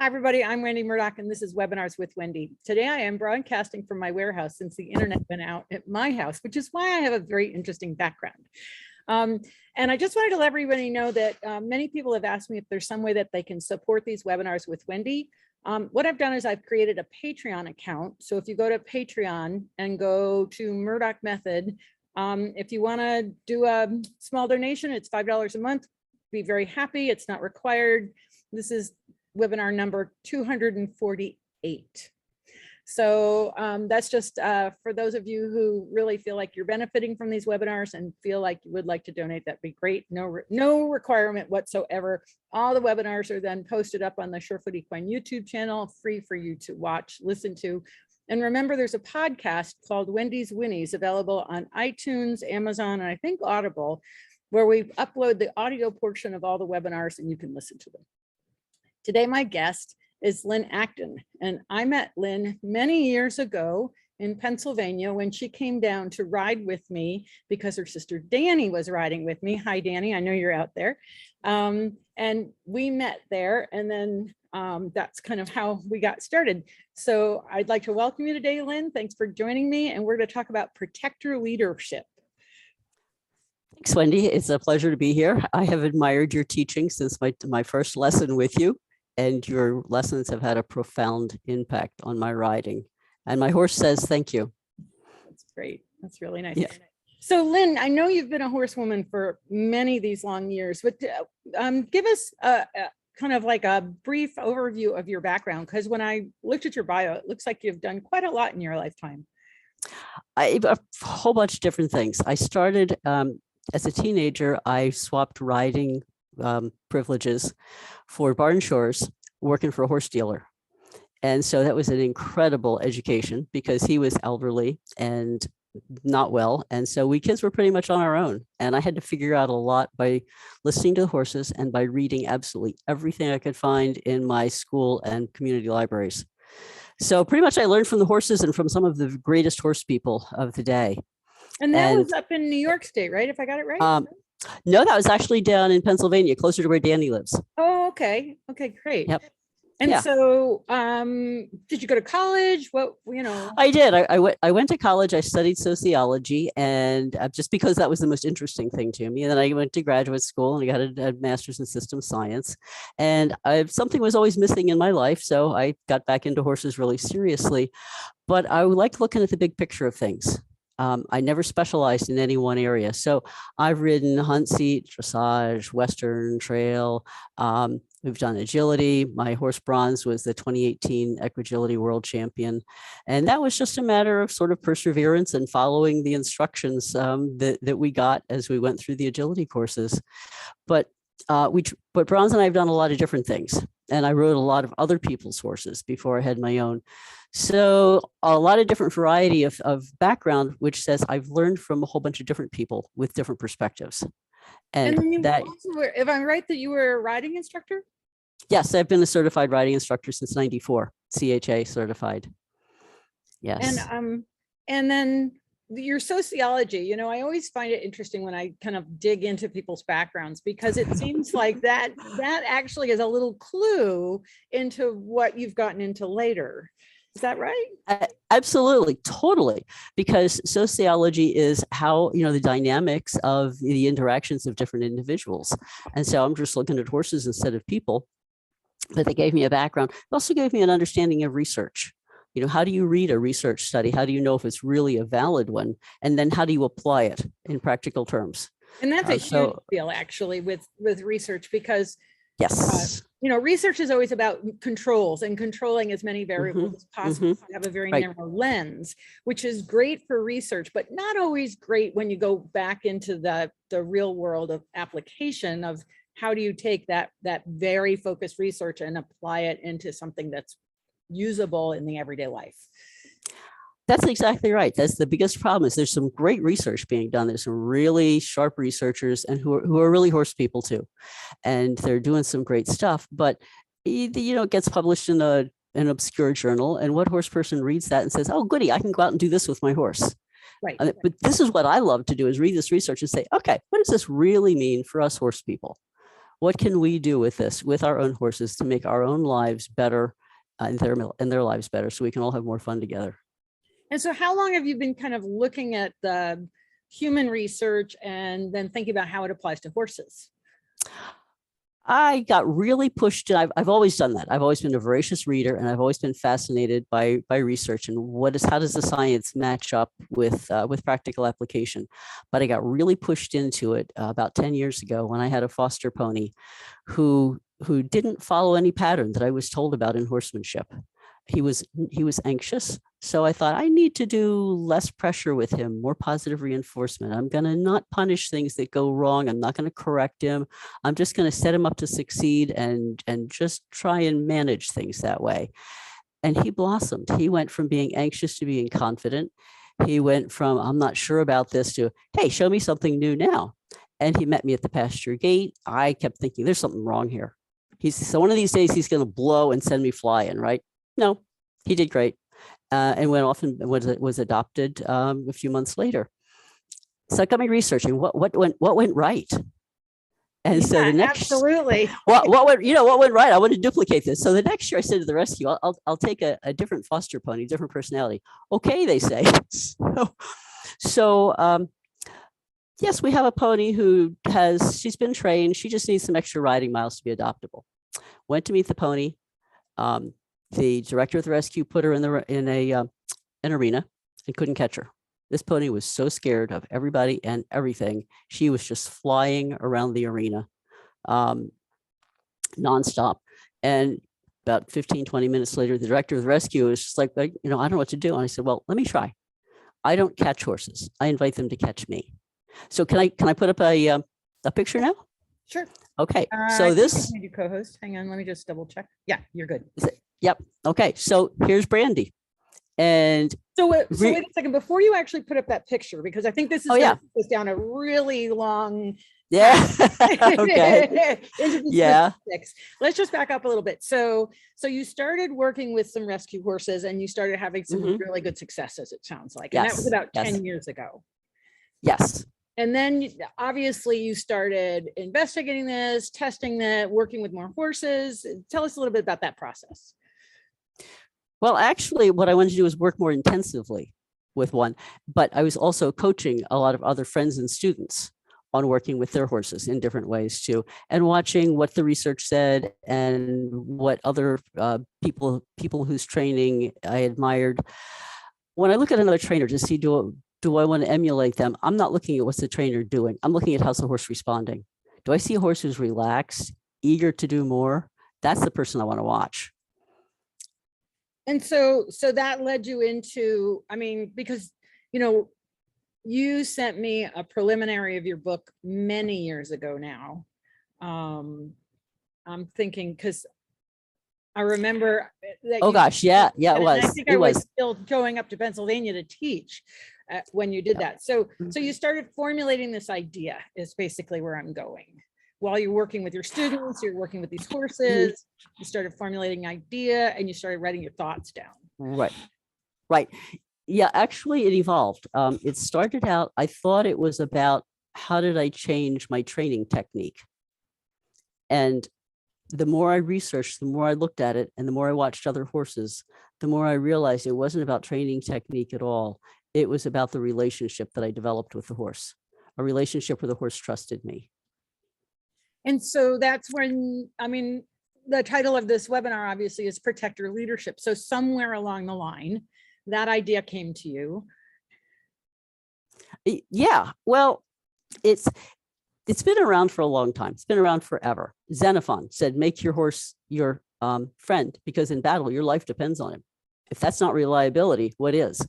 Hi, everybody. I'm Wendy Murdoch, and this is Webinars with Wendy. Today, I am broadcasting from my warehouse since the internet went out at my house, which is why I have a very interesting background. And I just wanted to let everybody know that many people have asked me if there's some way that they can support these webinars with Wendy. What I've done is I've created a Patreon account. So if you go to Patreon and go to Murdoch Method, if you want to do a small donation, it's $5 a month. Be very happy. It's not required. This is webinar number 248. So that's just for those of you who really feel like you're benefiting from these webinars and feel like you would like to donate, that'd be great. No requirement whatsoever. All the webinars are then posted up on the Surefoot Equine YouTube channel, free for you to watch, listen to. And remember, there's a podcast called Wendy's Winnies available on iTunes, Amazon, and I think Audible, where we upload the audio portion of all the webinars and you can listen to them. Today, my guest is Lynn Acton, and I met Lynn many years ago in Pennsylvania when she came down to ride with me because her sister Danny was riding with me. Hi, Danny, I know you're out there. And we met there, and then that's kind of how we got started. So I'd like to welcome you today, Lynn. Thanks for joining me, and we're going to talk about protector leadership. Thanks, Wendy. It's a pleasure to be here. I have admired your teaching since my first lesson with you, and your lessons have had a profound impact on my riding. And my horse says thank you. That's great. That's really nice. Yeah. So Lynn, I know you've been a horsewoman for many of these long years, but give us kind of like a brief overview of your background, because when I looked at your bio, it looks like you've done quite a lot in your lifetime. A whole bunch of different things. I started as a teenager. I swapped riding privileges for barn chores, working for a horse dealer. And so that was an incredible education because he was elderly and not well. And so we kids were pretty much on our own. And I had to figure out a lot by listening to the horses and by reading absolutely everything I could find in my school and community libraries. So pretty much I learned from the horses and from some of the greatest horse people of the day. And that was up in New York State, right? If I got it right? No, that was actually down in Pennsylvania, closer to where Danny lives. Oh, okay. Okay, great. Yep. And yeah. So did you go to college? What, you know? I did. I went to college. I studied sociology, and just because that was the most interesting thing to me. And then I went to graduate school and I got a master's in systems science. And something was always missing in my life. So I got back into horses really seriously. But I liked looking at the big picture of things. I never specialized in any one area. So I've ridden hunt seat, dressage, Western trail. We've done agility. My horse Bronzz was the 2018 Equagility world champion. And that was just a matter of sort of perseverance and following the instructions that we got as we went through the agility courses. But Bronzz and I have done a lot of different things. And I rode a lot of other people's horses before I had my own. So a lot of different variety of background, which says I've learned from a whole bunch of different people with different perspectives. And that also were, if I'm right, that you were a riding instructor? Yes, I've been a certified riding instructor since '94, CHA certified. Yes. And then your sociology, you know, I always find it interesting when I kind of dig into people's backgrounds, because it seems like that actually is a little clue into what you've gotten into later. Is that right? Absolutely, totally. Because sociology is how, you know, the dynamics of the interactions of different individuals. And so I'm just looking at horses instead of people, but they gave me a background. It also gave me an understanding of research. You know, how do you read a research study? How do you know if it's really a valid one? And then how do you apply it in practical terms? And that's a huge deal, actually, with research, because yes. You know, research is always about controls and controlling as many variables as possible. To have a very narrow lens, which is great for research, but not always great when you go back into the real world of application of how do you take that very focused research and apply it into something that's usable in the everyday life. That's exactly right. That's the biggest problem. Is there's some great research being done. There's some really sharp researchers and who are really horse people too, and they're doing some great stuff. But you know, it gets published in an obscure journal, and what horse person reads that and says, "Oh, goody, I can go out and do this with my horse." Right. But this is what I love to do: is read this research and say, "Okay, what does this really mean for us horse people? What can we do with this, with our own horses, to make our own lives better and their lives better, so we can all have more fun together? And so how long have you been kind of looking at the human research and then thinking about how it applies to horses? I got really pushed. I've always done that. I've always been a voracious reader, and I've always been fascinated by research and how does the science match up with practical application. But I got really pushed into it about 10 years ago when I had a foster pony who didn't follow any pattern that I was told about in horsemanship. He was anxious. So I thought, I need to do less pressure with him, more positive reinforcement. I'm going to not punish things that go wrong. I'm not going to correct him. I'm just going to set him up to succeed and just try and manage things that way. And he blossomed. He went from being anxious to being confident. He went from, I'm not sure about this, to, hey, show me something new now. And he met me at the pasture gate. I kept thinking, there's something wrong here. So one of these days he's going to blow and send me flying, right? No, he did great. And went off and was adopted a few months later. So it got me researching what went right. And so the next, absolutely, what went right? I want to duplicate this. So the next year, I said to the rescue, I'll take a different foster pony, different personality. Okay, they say. So yes, we have a pony she's been trained. She just needs some extra riding miles to be adoptable. Went to meet the pony. The director of the rescue put her in an arena and couldn't catch her. This pony was so scared of everybody and everything. She was just flying around the arena nonstop. And about 15, 20 minutes later, the director of the rescue was just like, I don't know what to do. And I said, well, let me try. I don't catch horses. I invite them to catch me. So can I put up a picture now? Sure. Okay. So this. You co-host. Hang on. Let me just double check. Yeah, you're good. Yep. Okay. So here's Brandy. And so wait a second, before you actually put up that picture, because I think this is going to take us down a really long okay. Yeah. Let's just back up a little bit. So you started working with some rescue horses and you started having some really good successes, it sounds like. And that was about 10 years ago. Yes. And then obviously you started investigating this, testing that, working with more horses. Tell us a little bit about that process. Well, actually, what I wanted to do was work more intensively with one, but I was also coaching a lot of other friends and students on working with their horses in different ways too, and watching what the research said and what other people whose training I admired. When I look at another trainer to see, do I want to emulate them? I'm not looking at what's the trainer doing. I'm looking at how's the horse responding. Do I see a horse who's relaxed, eager to do more? That's the person I want to watch. And so that led you into, because, you sent me a preliminary of your book many years ago now. I'm thinking, because I remember that. Oh gosh, yeah, it was. I think I was still going up to Pennsylvania to teach when you did that. So you started formulating this idea is basically where I'm going. While you're working with your students, you're working with these horses, you started formulating idea and you started writing your thoughts down. Right. Yeah, actually it evolved. It started out, I thought it was about how did I change my training technique? And the more I researched, the more I looked at it and the more I watched other horses, the more I realized it wasn't about training technique at all. It was about the relationship that I developed with the horse, a relationship where the horse trusted me. And so that's when, the title of this webinar obviously is Protector Leadership. So somewhere along the line, that idea came to you. Yeah, well, it's been around for a long time. It's been around forever. Xenophon said, make your horse your friend, because in battle, your life depends on him. If that's not reliability, what is?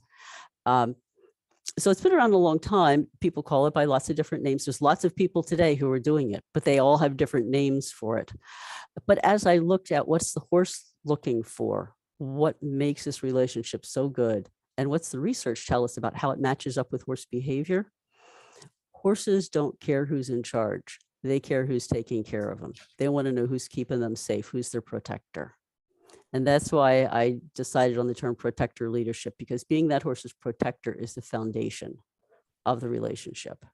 So it's been around a long time. People call it by lots of different names. There's lots of people today who are doing it, but they all have different names for it. But as I looked at what's the horse looking for, what makes this relationship so good, and what's the research tell us about how it matches up with horse behavior, horses don't care who's in charge. They care who's taking care of them. They want to know who's keeping them safe, who's their protector. And that's why I decided on the term protector leadership, because being that horse's protector is the foundation of the relationship.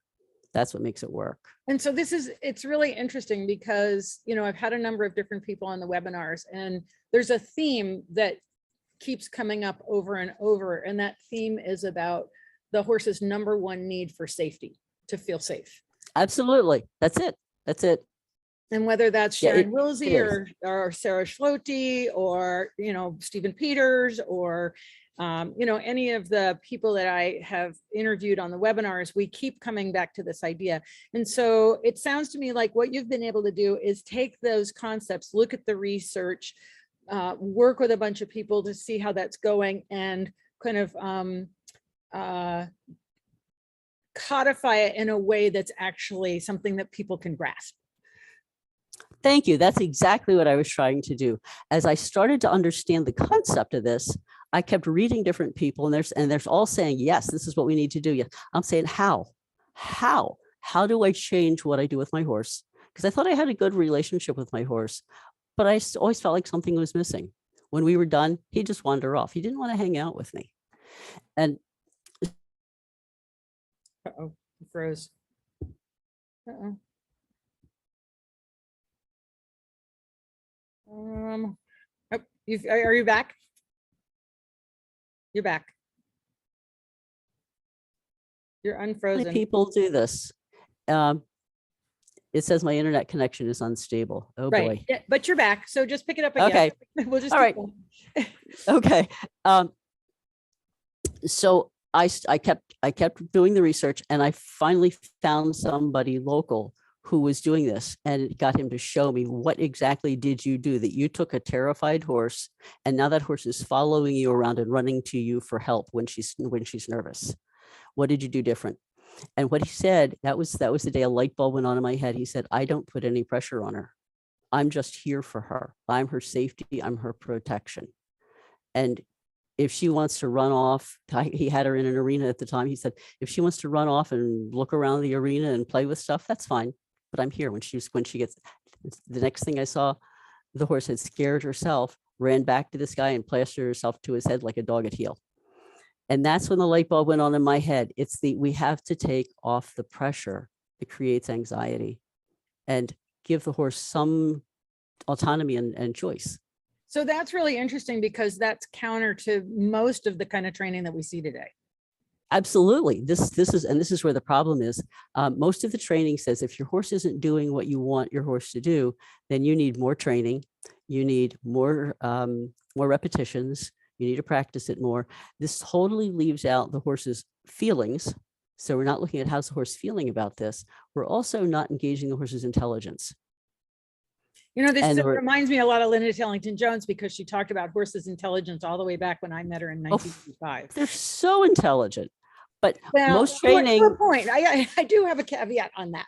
That's what makes it work. And so it's really interesting because, I've had a number of different people on the webinars, and there's a theme that keeps coming up over and over. And that theme is about the horse's number one need for safety, to feel safe. Absolutely. That's it. That's it. And whether that's Yeah, Sharon Wilsey or Sarah Schlote or, Stephen Peters or, any of the people that I have interviewed on the webinars, we keep coming back to this idea. And so it sounds to me like what you've been able to do is take those concepts, look at the research, work with a bunch of people to see how that's going, and kind of codify it in a way that's actually something that people can grasp. Thank you. That's exactly what I was trying to do. As I started to understand the concept of this, I kept reading different people, and there's all saying, yes, this is what we need to do. Yes. I'm saying, how do I change what I do with my horse? Because I thought I had a good relationship with my horse, but I always felt like something was missing. When we were done, he'd just wander off. He didn't want to hang out with me. And uh-oh, he froze. Uh-oh. Are you back? You're back. You're unfrozen. People do this. It says my internet connection is unstable. Oh boy. Yeah, but you're back. So just pick it up again. Okay. We'll just all right. Okay. So I kept doing the research, and I finally found somebody local who was doing this, and got him to show me, what exactly did you do that you took a terrified horse, and now that horse is following you around and running to you for help when she's nervous? What did you do different? And what he said, that was the day a light bulb went on in my head. He said, I don't put any pressure on her. I'm just here for her. I'm her safety. I'm her protection. And if she wants to run off, he had her in an arena at the time. He said, if she wants to run off and look around the arena and play with stuff, that's fine. But I'm here when she gets. The next thing I saw, the horse had scared herself, ran back to this guy and plastered herself to his head like a dog at heel. And that's when the light bulb went on in my head. We have to take off the pressure that creates anxiety and give the horse some autonomy and choice. So that's really interesting, because that's counter to most of the kind of training that we see today. Absolutely. This is where the problem is. Most of the training says if your horse isn't doing what you want your horse to do, then you need more training. You need more repetitions. You need to practice it more. This totally leaves out the horse's feelings. So we're not looking at how's the horse feeling about this. We're also not engaging the horse's intelligence. This reminds me a lot of Linda Tellington-Jones, because she talked about horses' intelligence all the way back when I met her in 1985. They're so intelligent, but most training. To a point, I do have a caveat on that.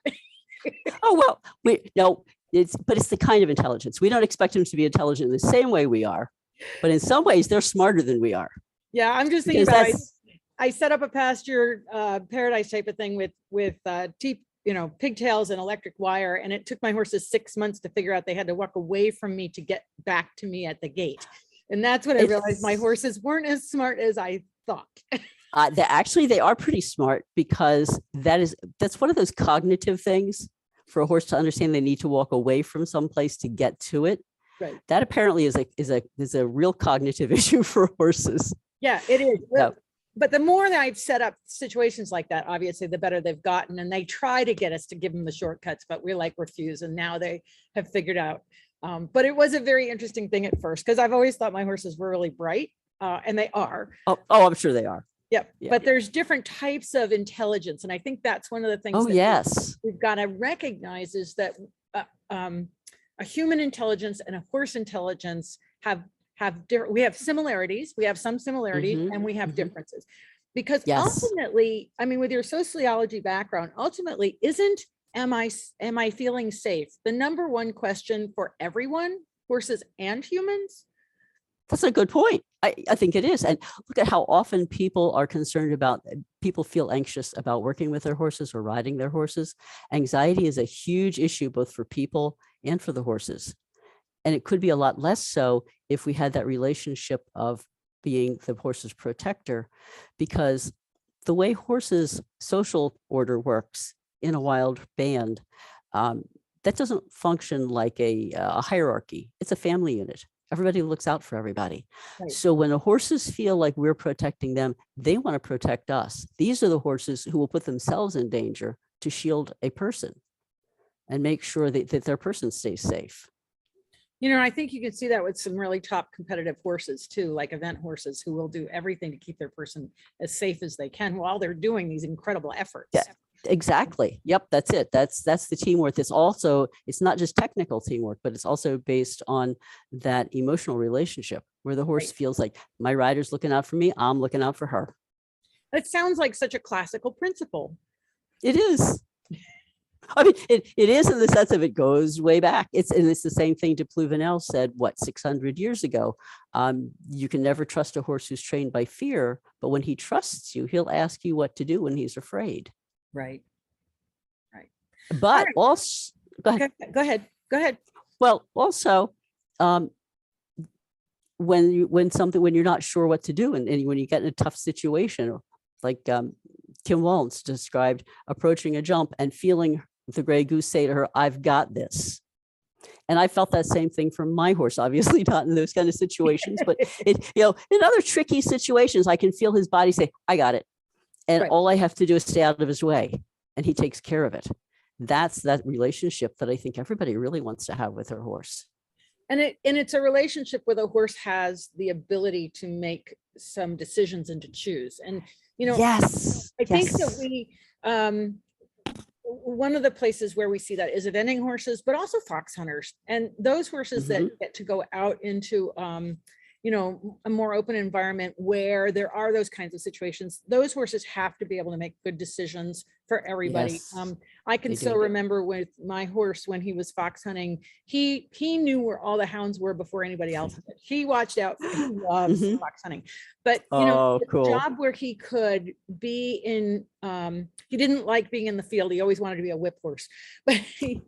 Oh well, it's the kind of intelligence. We don't expect them to be intelligent in the same way we are, but in some ways they're smarter than we are. Yeah, I'm just thinking about. I set up a pasture paradise type of thing with pigtails and electric wire. And it took my horses 6 months to figure out they had to walk away from me to get back to me at the gate. And that's when I realized my horses weren't as smart as I thought. They are pretty smart, because that's one of those cognitive things for a horse to understand. They need to walk away from someplace to get to it. Right. That apparently is a real cognitive issue for horses. Yeah, it is. Yeah. But the more that I've set up situations like that, obviously, the better they've gotten. And they try to get us to give them the shortcuts, but we refuse. And now they have figured out. But it was a very interesting thing at first, because I've always thought my horses were really bright, and they are. Oh, I'm sure they are. Yep. Yeah. But there's different types of intelligence. And I think that's one of the things we've got to recognize, is that a human intelligence and a horse intelligence we have similarities, we have some similarities, and we have differences, because ultimately, with your sociology background, ultimately, am I feeling safe the number one question for everyone, horses and humans? That's a good point. I think it is. And look at how often people feel anxious about working with their horses or riding their horses. Anxiety is a huge issue, both for people and for the horses. And it could be a lot less so if we had that relationship of being the horse's protector, because the way horses' social order works in a wild band, that doesn't function like a hierarchy. It's a family unit. Everybody looks out for everybody. Right. So when the horses feel like we're protecting them, they want to protect us. These are the horses who will put themselves in danger to shield a person and make sure that their person stays safe. You know, I think you can see that with some really top competitive horses too, like event horses who will do everything to keep their person as safe as they can while they're doing these incredible efforts. Yeah, exactly. Yep, that's it. That's the teamwork. It's not just technical teamwork, but it's also based on that emotional relationship where the horse Right. feels like my rider's looking out for me, I'm looking out for her. It sounds like such a classical principle. It is. I mean, it is in the sense of it goes way back. It's the same thing de Pluvinel said, 600 years ago. You can never trust a horse who's trained by fear, but when he trusts you, he'll ask you what to do when he's afraid. Right. Right. But right. also, go ahead. Go ahead. Well, also, when you're not sure what to do, and when you get in a tough situation, like Kim Waltz described approaching a jump and feeling the gray goose say to her, "I've got this." And I felt that same thing from my horse, obviously not in those kind of situations, but in other tricky situations, I can feel his body say, "I got it." And Right. all I have to do is stay out of his way and he takes care of it. That's that relationship that I think everybody really wants to have with their horse. And it's a relationship where the horse has the ability to make some decisions and to choose. And, Yes, I think that we, one of the places where we see that is eventing horses, but also fox hunters, and those horses that get to go out into, a more open environment where there are those kinds of situations. Those horses have to be able to make good decisions for everybody. Yes, I can still remember with my horse when he was fox hunting, he knew where all the hounds were before anybody else did. He watched out. He loves fox hunting, but the cool. job where he could be in, he didn't like being in the field. He always wanted to be a whip horse, but he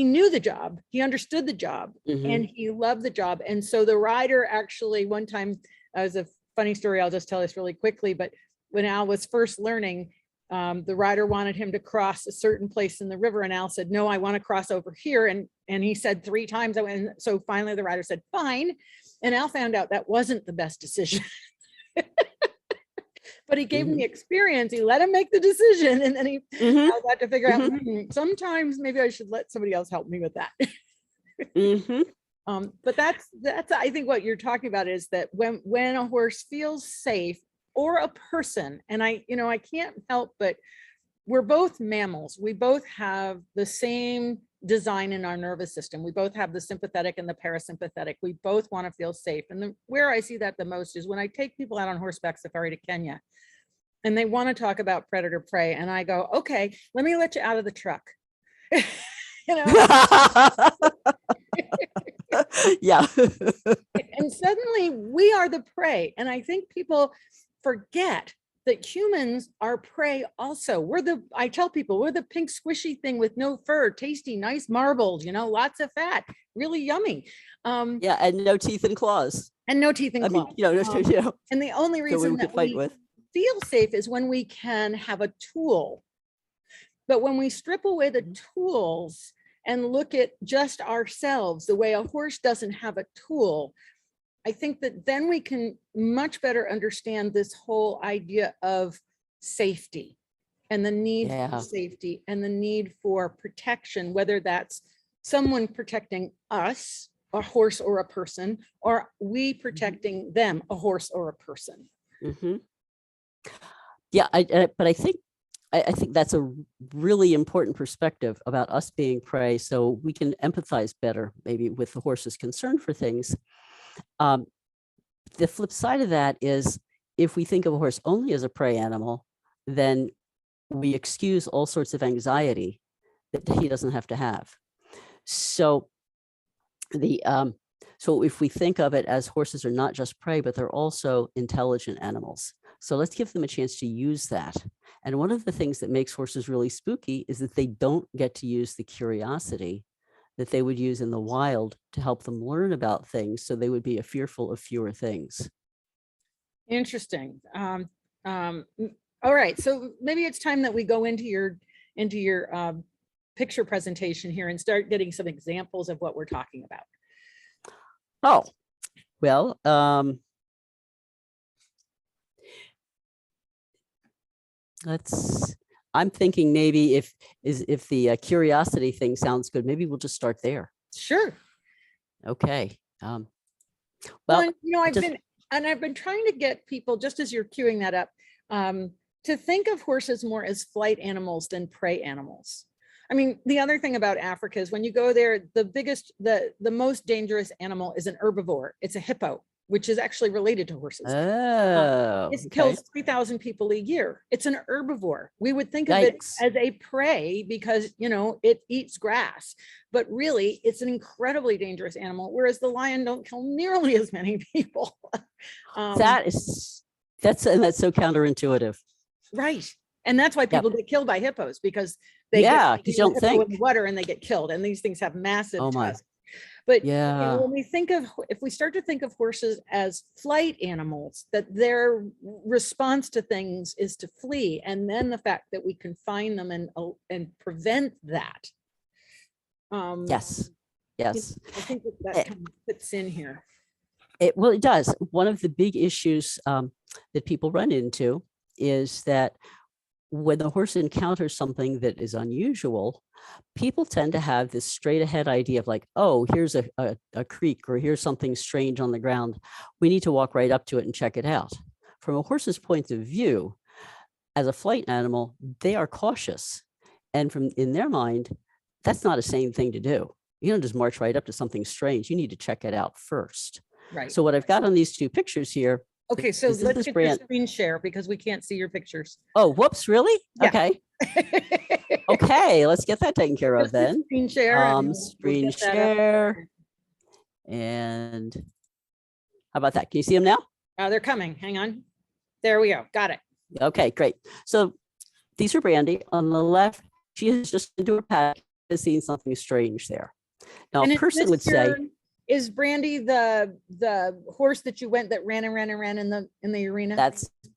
knew the job, he understood the job, and he loved the job. And so the rider actually, one time, as a funny story, I'll just tell this really quickly, but when Al was first learning, the rider wanted him to cross a certain place in the river, and Al said, "No, I want to cross over here." And he said 3 times. And so finally the rider said, "Fine." And Al found out that wasn't the best decision. But he gave him the experience. He let him make the decision, and then he had to figure out, sometimes maybe I should let somebody else help me with that. But that's I think what you're talking about is that when a horse feels safe, or a person, and I can't help but, we're both mammals. We both have the same design in our nervous system. We both have the sympathetic and the parasympathetic. We both want to feel safe. And where I see that the most is when I take people out on horseback safari to Kenya, and they want to talk about predator prey, and I go, "Okay, let me let you out of the truck." Yeah. And suddenly we are the prey. And I think people forget that humans are prey also. I tell people, we're the pink squishy thing with no fur, tasty, nice marbled, lots of fat, really yummy. Yeah, and no teeth and claws. And no teeth and claws. And the only reason that we feel safe is when we can have a tool. But when we strip away the tools and look at just ourselves, the way a horse doesn't have a tool, I think that then we can much better understand this whole idea of safety and the need for safety and the need for protection, whether that's someone protecting us, a horse or a person, or we protecting them, a horse or a person. Yeah, but I think that's a really important perspective about us being prey, so we can empathize better maybe with the horse's concern for things. The flip side of that is, if we think of a horse only as a prey animal, then we excuse all sorts of anxiety that he doesn't have to have. So if we think of it as horses are not just prey, but they're also intelligent animals. So let's give them a chance to use that. And one of the things that makes horses really spooky is that they don't get to use the curiosity that they would use in the wild to help them learn about things, so they would be fearful of fewer things. Interesting. All right, so maybe it's time that we go into your picture presentation here and start getting some examples of what we're talking about. Oh, well, I'm thinking maybe if the curiosity thing sounds good, maybe we'll just start there. Sure. Okay. Well, Well, and, I've been trying to get people, just as you're queuing that up, to think of horses more as flight animals than prey animals. I mean, the other thing about Africa is when you go there, the most dangerous animal is an herbivore. It's a hippo, which is actually related to horses. oh, It okay. kills 3,000 people a year. It's an herbivore. We would think of it Yikes. as a prey because, it eats grass, but really it's an incredibly dangerous animal, whereas the lion don't kill nearly as many people. That's so counterintuitive. Right. And that's why Yep. people get killed by hippos, because they Yeah, get 'cause you don't hippo in think. the water and they get killed. And these things have massive Oh my. tusks. But Yeah. when we think of, if we start to think of horses as flight animals, that their response to things is to flee, and then the fact that we can find them and prevent that. Yes. Yes. I think that kind of fits in here. Well, it does. One of the big issues that people run into is that when the horse encounters something that is unusual, people tend to have this straight ahead idea of like, oh, here's a creek, or here's something strange on the ground. We need to walk right up to it and check it out. From a horse's point of view, as a flight animal, they are cautious. And in their mind, that's not a sane thing to do. You don't just march right up to something strange. You need to check it out first. Right. So what I've got on these two pictures here. Okay, so this is let's this get brand. your screen share because we can't see your pictures. Oh, whoops, really? Yeah. Okay. Okay, let's get that taken care of then. Screen share. And Screen we'll get that up. share. And how about that? Can you see them now? They're coming. Hang on. There we go. Got it. Okay, great. So these are Brandy. On the left, she has just into her pack, has seen something strange there. Now, And a is person this would say, is Brandy the horse that you went that ran and ran and ran in the arena?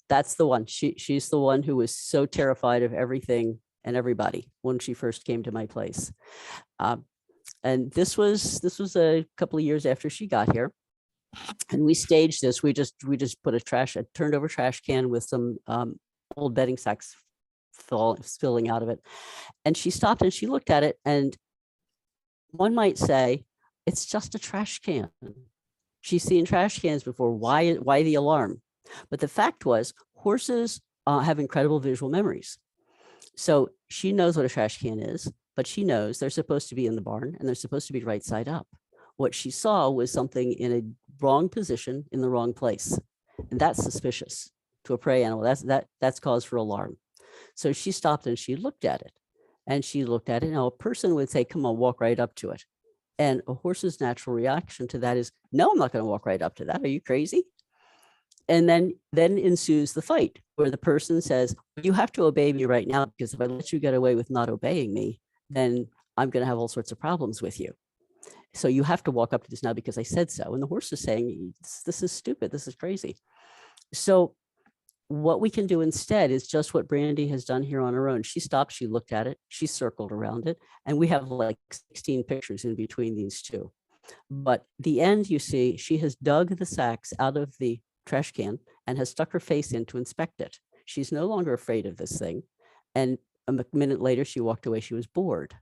that's the one. She's the one who was so terrified of everything and everybody when she first came to my place. And this was a couple of years after she got here. And we staged this. We just put a turned over trash can with some old bedding sacks spilling out of it. And she stopped and she looked at it, and one might say, it's just a trash can. She's seen trash cans before. Why the alarm? But the fact was, horses have incredible visual memories. So she knows what a trash can is, but she knows they're supposed to be in the barn and they're supposed to be right side up. What she saw was something in a wrong position in the wrong place. And that's suspicious to a prey animal. That's cause for alarm. So she stopped and she looked at it. And she looked at it. Now, a person would say, come on, walk right up to it. And a horse's natural reaction to that is, no, I'm not going to walk right up to that. Are you crazy? And then ensues the fight where the person says, you have to obey me right now, because if I let you get away with not obeying me, then I'm going to have all sorts of problems with you. So you have to walk up to this now because I said so. And the horse is saying, this is stupid. This is crazy. So what we can do instead is just what Brandy has done here on her own. She stopped, she looked at it, she circled around it, and we have like 16 pictures in between these two. But the end, you see, she has dug the sacks out of the trash can and has stuck her face in to inspect it. She's no longer afraid of this thing. And a minute later, she walked away. She was bored.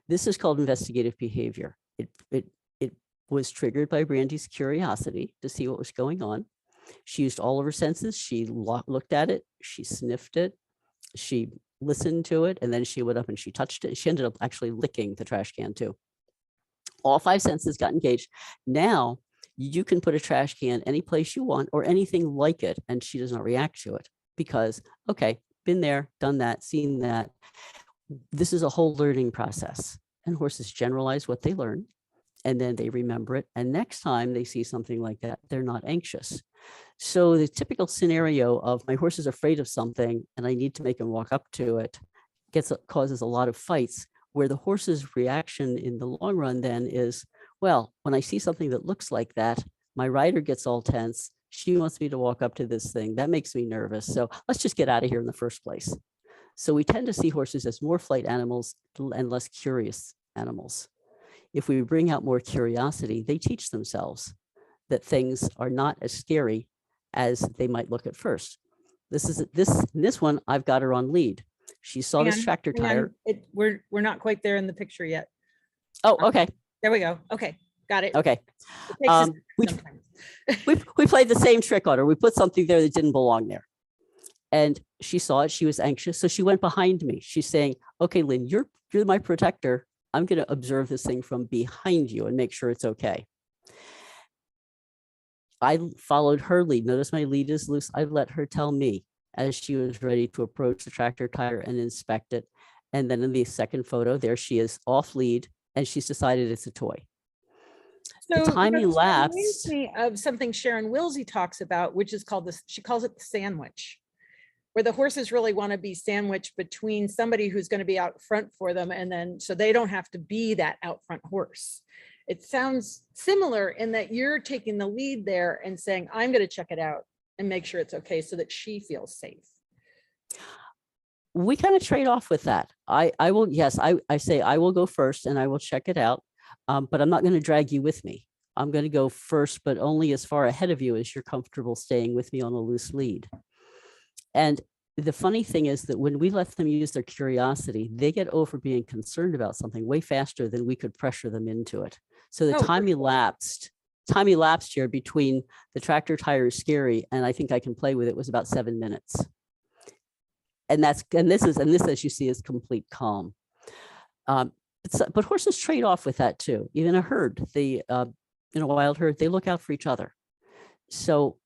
This is called investigative behavior. It was triggered by Brandy's curiosity to see what was going on. She used all of her senses. She looked at it, she sniffed it, she listened to it, and then she went up and she touched it. She ended up actually licking the trash can too. All 5 senses got engaged. Now you can put a trash can any place you want or anything like it, and she does not react to it because, okay, been there, done that, seen that. This is a whole learning process, and horses generalize what they learn, and then they remember it. And next time they see something like that, they're not anxious. So the typical scenario of my horse is afraid of something and I need to make him walk up to it causes a lot of fights, where the horse's reaction in the long run then is, well, when I see something that looks like that, my rider gets all tense. She wants me to walk up to this thing. That makes me nervous. So let's just get out of here in the first place. So we tend to see horses as more flight animals and less curious animals. If we bring out more curiosity, they teach themselves that things are not as scary as they might look at first. This one, I've got her on lead. She saw this tractor tire. We're not quite there in the picture yet. Oh, okay. There we go. Okay, got it. Okay. It takes us sometimes. We played the same trick on her. We put something there that didn't belong there. And she saw it. She was anxious. So she went behind me. She's saying, okay, Lynn, you're my protector. I'm going to observe this thing from behind you and make sure it's okay. I followed her lead. Notice my lead is loose. I let her tell me as she was ready to approach the tractor tire and inspect it. And then in the second photo, there she is off lead, and she's decided it's a toy. So, the time reminds elapsed. me of something Sharon Wilsey talks about, which is called this, she calls it the sandwich, where the horses really want to be sandwiched between somebody who's going to be out front for them, and then so they don't have to be that out front horse. It sounds similar in that you're taking the lead there and saying, I'm going to check it out and make sure it's okay so that she feels safe. We kind of trade off with that. I will, yes, I say I will go first and I will check it out, but I'm not going to drag you with me. I'm going to go first, but only as far ahead of you as you're comfortable staying with me on a loose lead. And the funny thing is that when we let them use their curiosity, they get over being concerned about something way faster than we could pressure them into it. So the time elapsed here between the tractor tire is scary and I think I can play with it was about 7 minutes. And this, as you see, is complete calm. But horses trade off with that too. Even a herd, in a wild herd, they look out for each other. So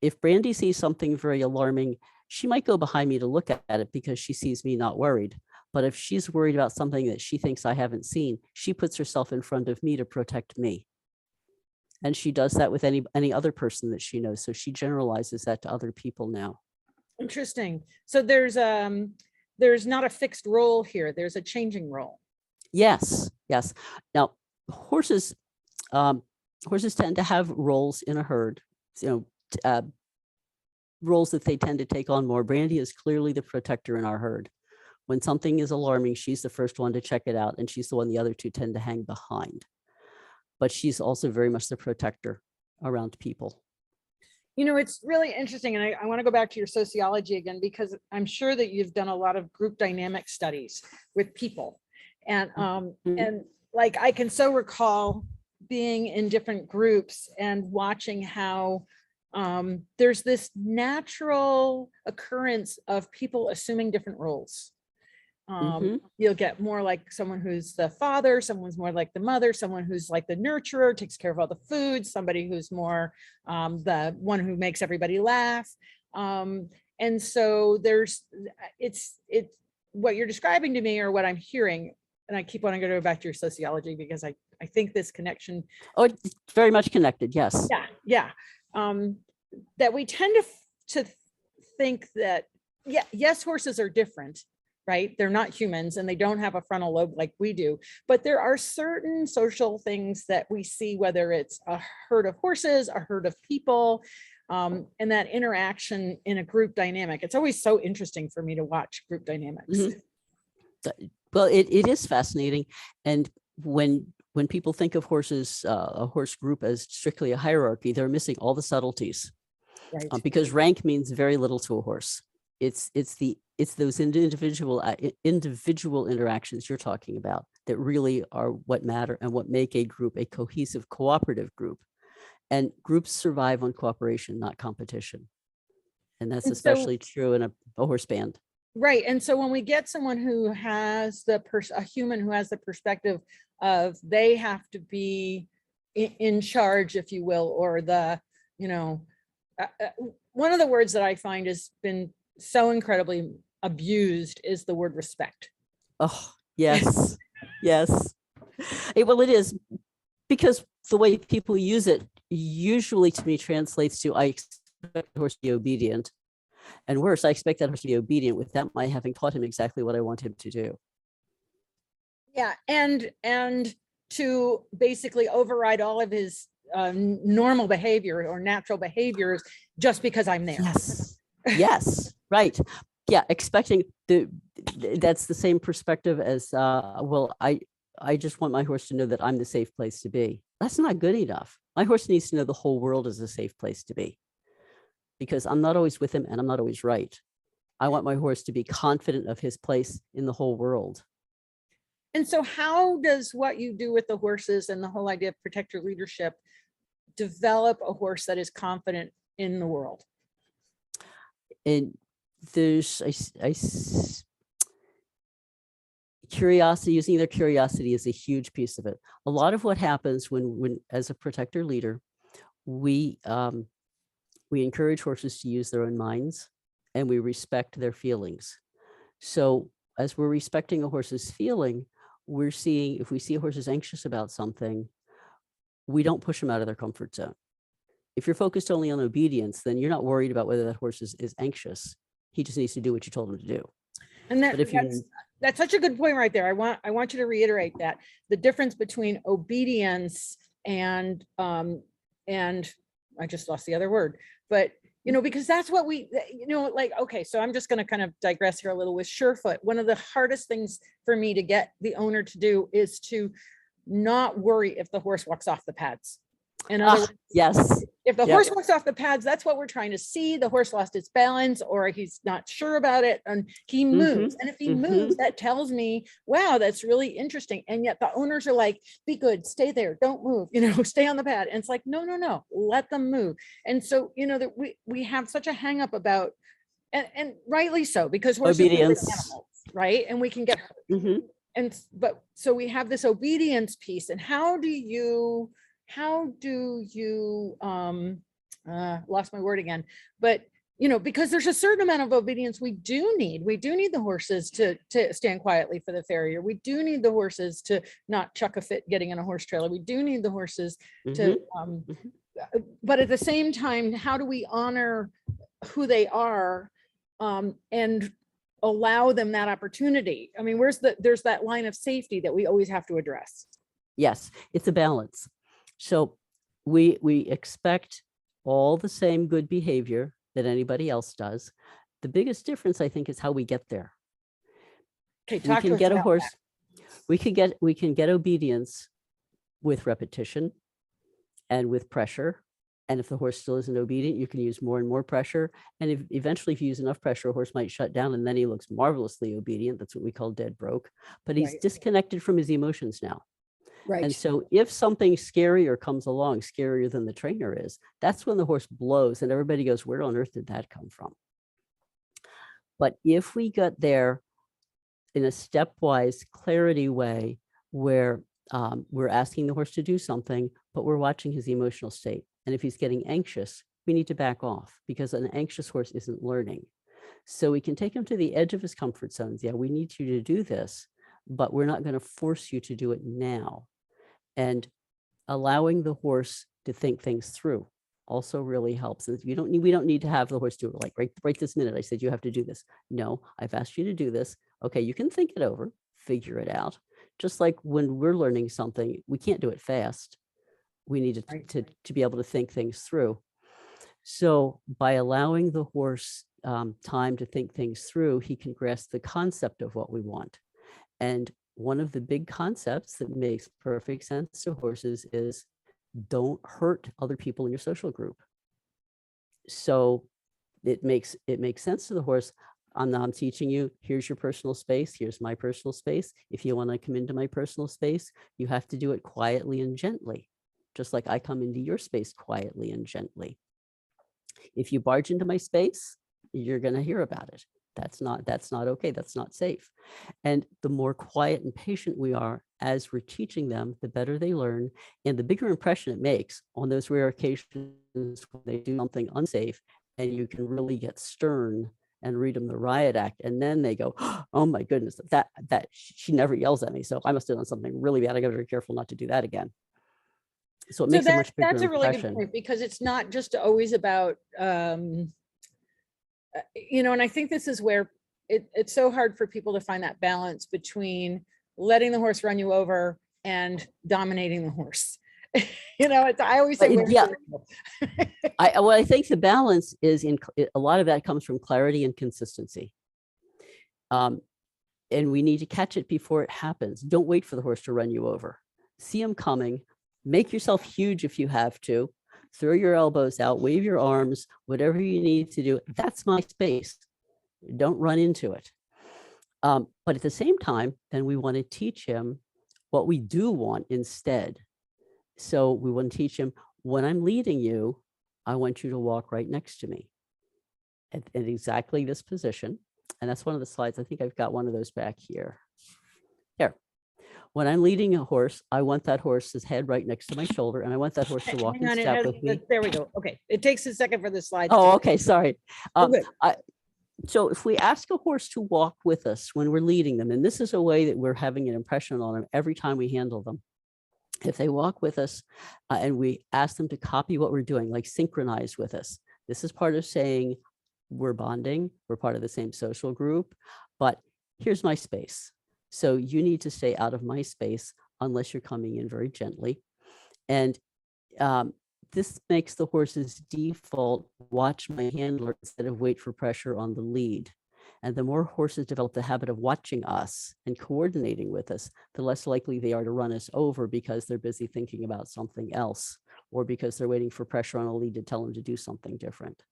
if Brandy sees something very alarming, she might go behind me to look at it because she sees me not worried. But if she's worried about something that she thinks I haven't seen, she puts herself in front of me to protect me. And she does that with any other person that she knows. So she generalizes that to other people now. Interesting. So there's not a fixed role here. There's a changing role. Yes. Now, horses tend to have roles in a herd, roles that they tend to take on more. Brandy is clearly the protector in our herd. When something is alarming, she's the first one to check it out, and she's the one the other two tend to hang behind. But she's also very much the protector around people. It's really interesting. And I want to go back to your sociology again, because I'm sure that you've done a lot of group dynamic studies with people. And and like I can so recall being in different groups and watching how there's this natural occurrence of people assuming different roles. You'll get more like someone who's the father, someone's more like the mother, someone who's like the nurturer, takes care of all the food, somebody who's more the one who makes everybody laugh. And so it's what you're describing to me, or what I'm hearing, and I keep wanting to go back to your sociology because I think this connection. Oh, it's very much connected. Yes. Yeah. That we tend to think that, yes, horses are different, right? They're not humans and they don't have a frontal lobe like we do, but there are certain social things that we see, whether it's a herd of horses, a herd of people, and that interaction in a group dynamic. It's always so interesting for me to watch group dynamics. Well, it is fascinating. And when people think of horses, a horse group as strictly a hierarchy, they're missing all the subtleties. Right. Because rank means very little to a horse. It's those individual interactions you're talking about that really are what matter and what make a group a cohesive, cooperative group. And groups survive on cooperation, not competition. And that's especially true in a horse band. Right. And so when we get someone who has a human who has the perspective of they have to be in charge, if you will, or one of the words that I find has been so incredibly abused is the word respect. Oh, yes. Yes. Well, it is, because the way people use it usually to me translates to, I expect the horse to be obedient. And worse, I expect that horse to be obedient without my having taught him exactly what I want him to do. Yeah. And to basically override all of his normal behavior or natural behaviors just because I'm there. Yes. Yes. Right. Yeah. Expecting that's the same perspective as, well, I just want my horse to know that I'm the safe place to be. That's not good enough. My horse needs to know the whole world is a safe place to be, because I'm not always with him and I'm not always right. I want my horse to be confident of his place in the whole world. And so how does what you do with the horses and the whole idea of protector leadership develop a horse that is confident in the world? And there's curiosity, using their curiosity is a huge piece of it. A lot of what happens when as a protector leader, we encourage horses to use their own minds and we respect their feelings. So as we're respecting a horse's feeling, we're seeing, if we see a horse is anxious about something, we don't push them out of their comfort zone. If you're focused only on obedience, then you're not worried about whether that horse is anxious. He just needs to do what you told him to do. And But that's such a good point right there. I want you to reiterate that the difference between obedience and I just lost the other word, but because that's what we, like, okay, so I'm just going to kind of digress here a little with Surefoot. One of the hardest things for me to get the owner to do is to not worry if the horse walks off the pads. In other words, yes. If the horse walks off the pads, that's what we're trying to see. The horse lost its balance or he's not sure about it and he moves. And if he moves, that tells me, wow, that's really interesting. And yet the owners are like, be good, stay there, don't move, stay on the pad. And it's like, no, let them move. And so, that we have such a hang up about, and rightly so, because horses are animals, right? And we can get hurt. But so we have this obedience piece. And how do you lost my word again, but because there's a certain amount of obedience we do need the horses to stand quietly for the farrier. We do need the horses to not chuck a fit getting in a horse trailer. We do need the horses to but at the same time, how do we honor who they are and allow them that opportunity? I mean, there's that line of safety that we always have to address. Yes, it's a balance. So we expect all the same good behavior that anybody else does. The biggest difference, I think, is how we get there. Okay, we can get a horse. We can get obedience with repetition and with pressure. And if the horse still isn't obedient, you can use more and more pressure. And eventually, if you use enough pressure, a horse might shut down and then he looks marvelously obedient. That's what we call dead broke. But he's disconnected from his emotions now. Right. And so if something scarier comes along, scarier than the trainer is, that's when the horse blows and everybody goes, where on earth did that come from? But if we got there in a stepwise clarity way where we're asking the horse to do something, but we're watching his emotional state. And if he's getting anxious, we need to back off because an anxious horse isn't learning. So we can take him to the edge of his comfort zones. Yeah, we need you to do this, but we're not going to force you to do it now. And allowing the horse to think things through also really helps. We don't need to have the horse do it like right this minute. I said, you have to do this. No, I've asked you to do this. Okay, you can think it over, figure it out. Just like when we're learning something, we can't do it fast. We need to be able to think things through. So by allowing the horse time to think things through, he can grasp the concept of what we want. And one of the big concepts that makes perfect sense to horses is don't hurt other people in your social group. So it makes sense to the horse. I'm teaching you, here's your personal space. Here's my personal space. If you want to come into my personal space, you have to do it quietly and gently, just like I come into your space quietly and gently. If you barge into my space, you're going to hear about it. That's not okay. That's not safe. And the more quiet and patient we are as we're teaching them, the better they learn. And the bigger impression it makes on those rare occasions when they do something unsafe and you can really get stern and read them the riot act. And then they go, oh my goodness, that she never yells at me. So I must have done something really bad. I got to be very careful not to do that again. So it makes a much bigger impression. That's a really good point, because it's not just always about, and I think this is where it's so hard for people to find that balance between letting the horse run you over and dominating the horse. I always say, But where's yeah, the wheel? I think the balance is a lot of that comes from clarity and consistency. And we need to catch it before it happens. Don't wait for the horse to run you over. See him coming, make yourself huge if you have to, throw your elbows out, wave your arms, whatever you need to do. That's my space. Don't run into it. But at the same time, then we want to teach him what we do want instead. So we want to teach him, when I'm leading you, I want you to walk right next to me at exactly this position. And that's one of the slides. I think I've got one of those back here. Here. When I'm leading a horse, I want that horse's head right next to my shoulder, and I want that horse to walk in step with me. There we go. Okay. It takes a second for the slides. Oh, okay. Sorry. Good. So if we ask a horse to walk with us when we're leading them, and this is a way that we're having an impression on them every time we handle them. If they walk with us and we ask them to copy what we're doing, like synchronize with us, this is part of saying we're bonding, we're part of the same social group, but here's my space. So you need to stay out of my space unless you're coming in very gently. And this makes the horse's default watch my handler instead of wait for pressure on the lead. And the more horses develop the habit of watching us and coordinating with us, the less likely they are to run us over because they're busy thinking about something else, or because they're waiting for pressure on a lead to tell them to do something different.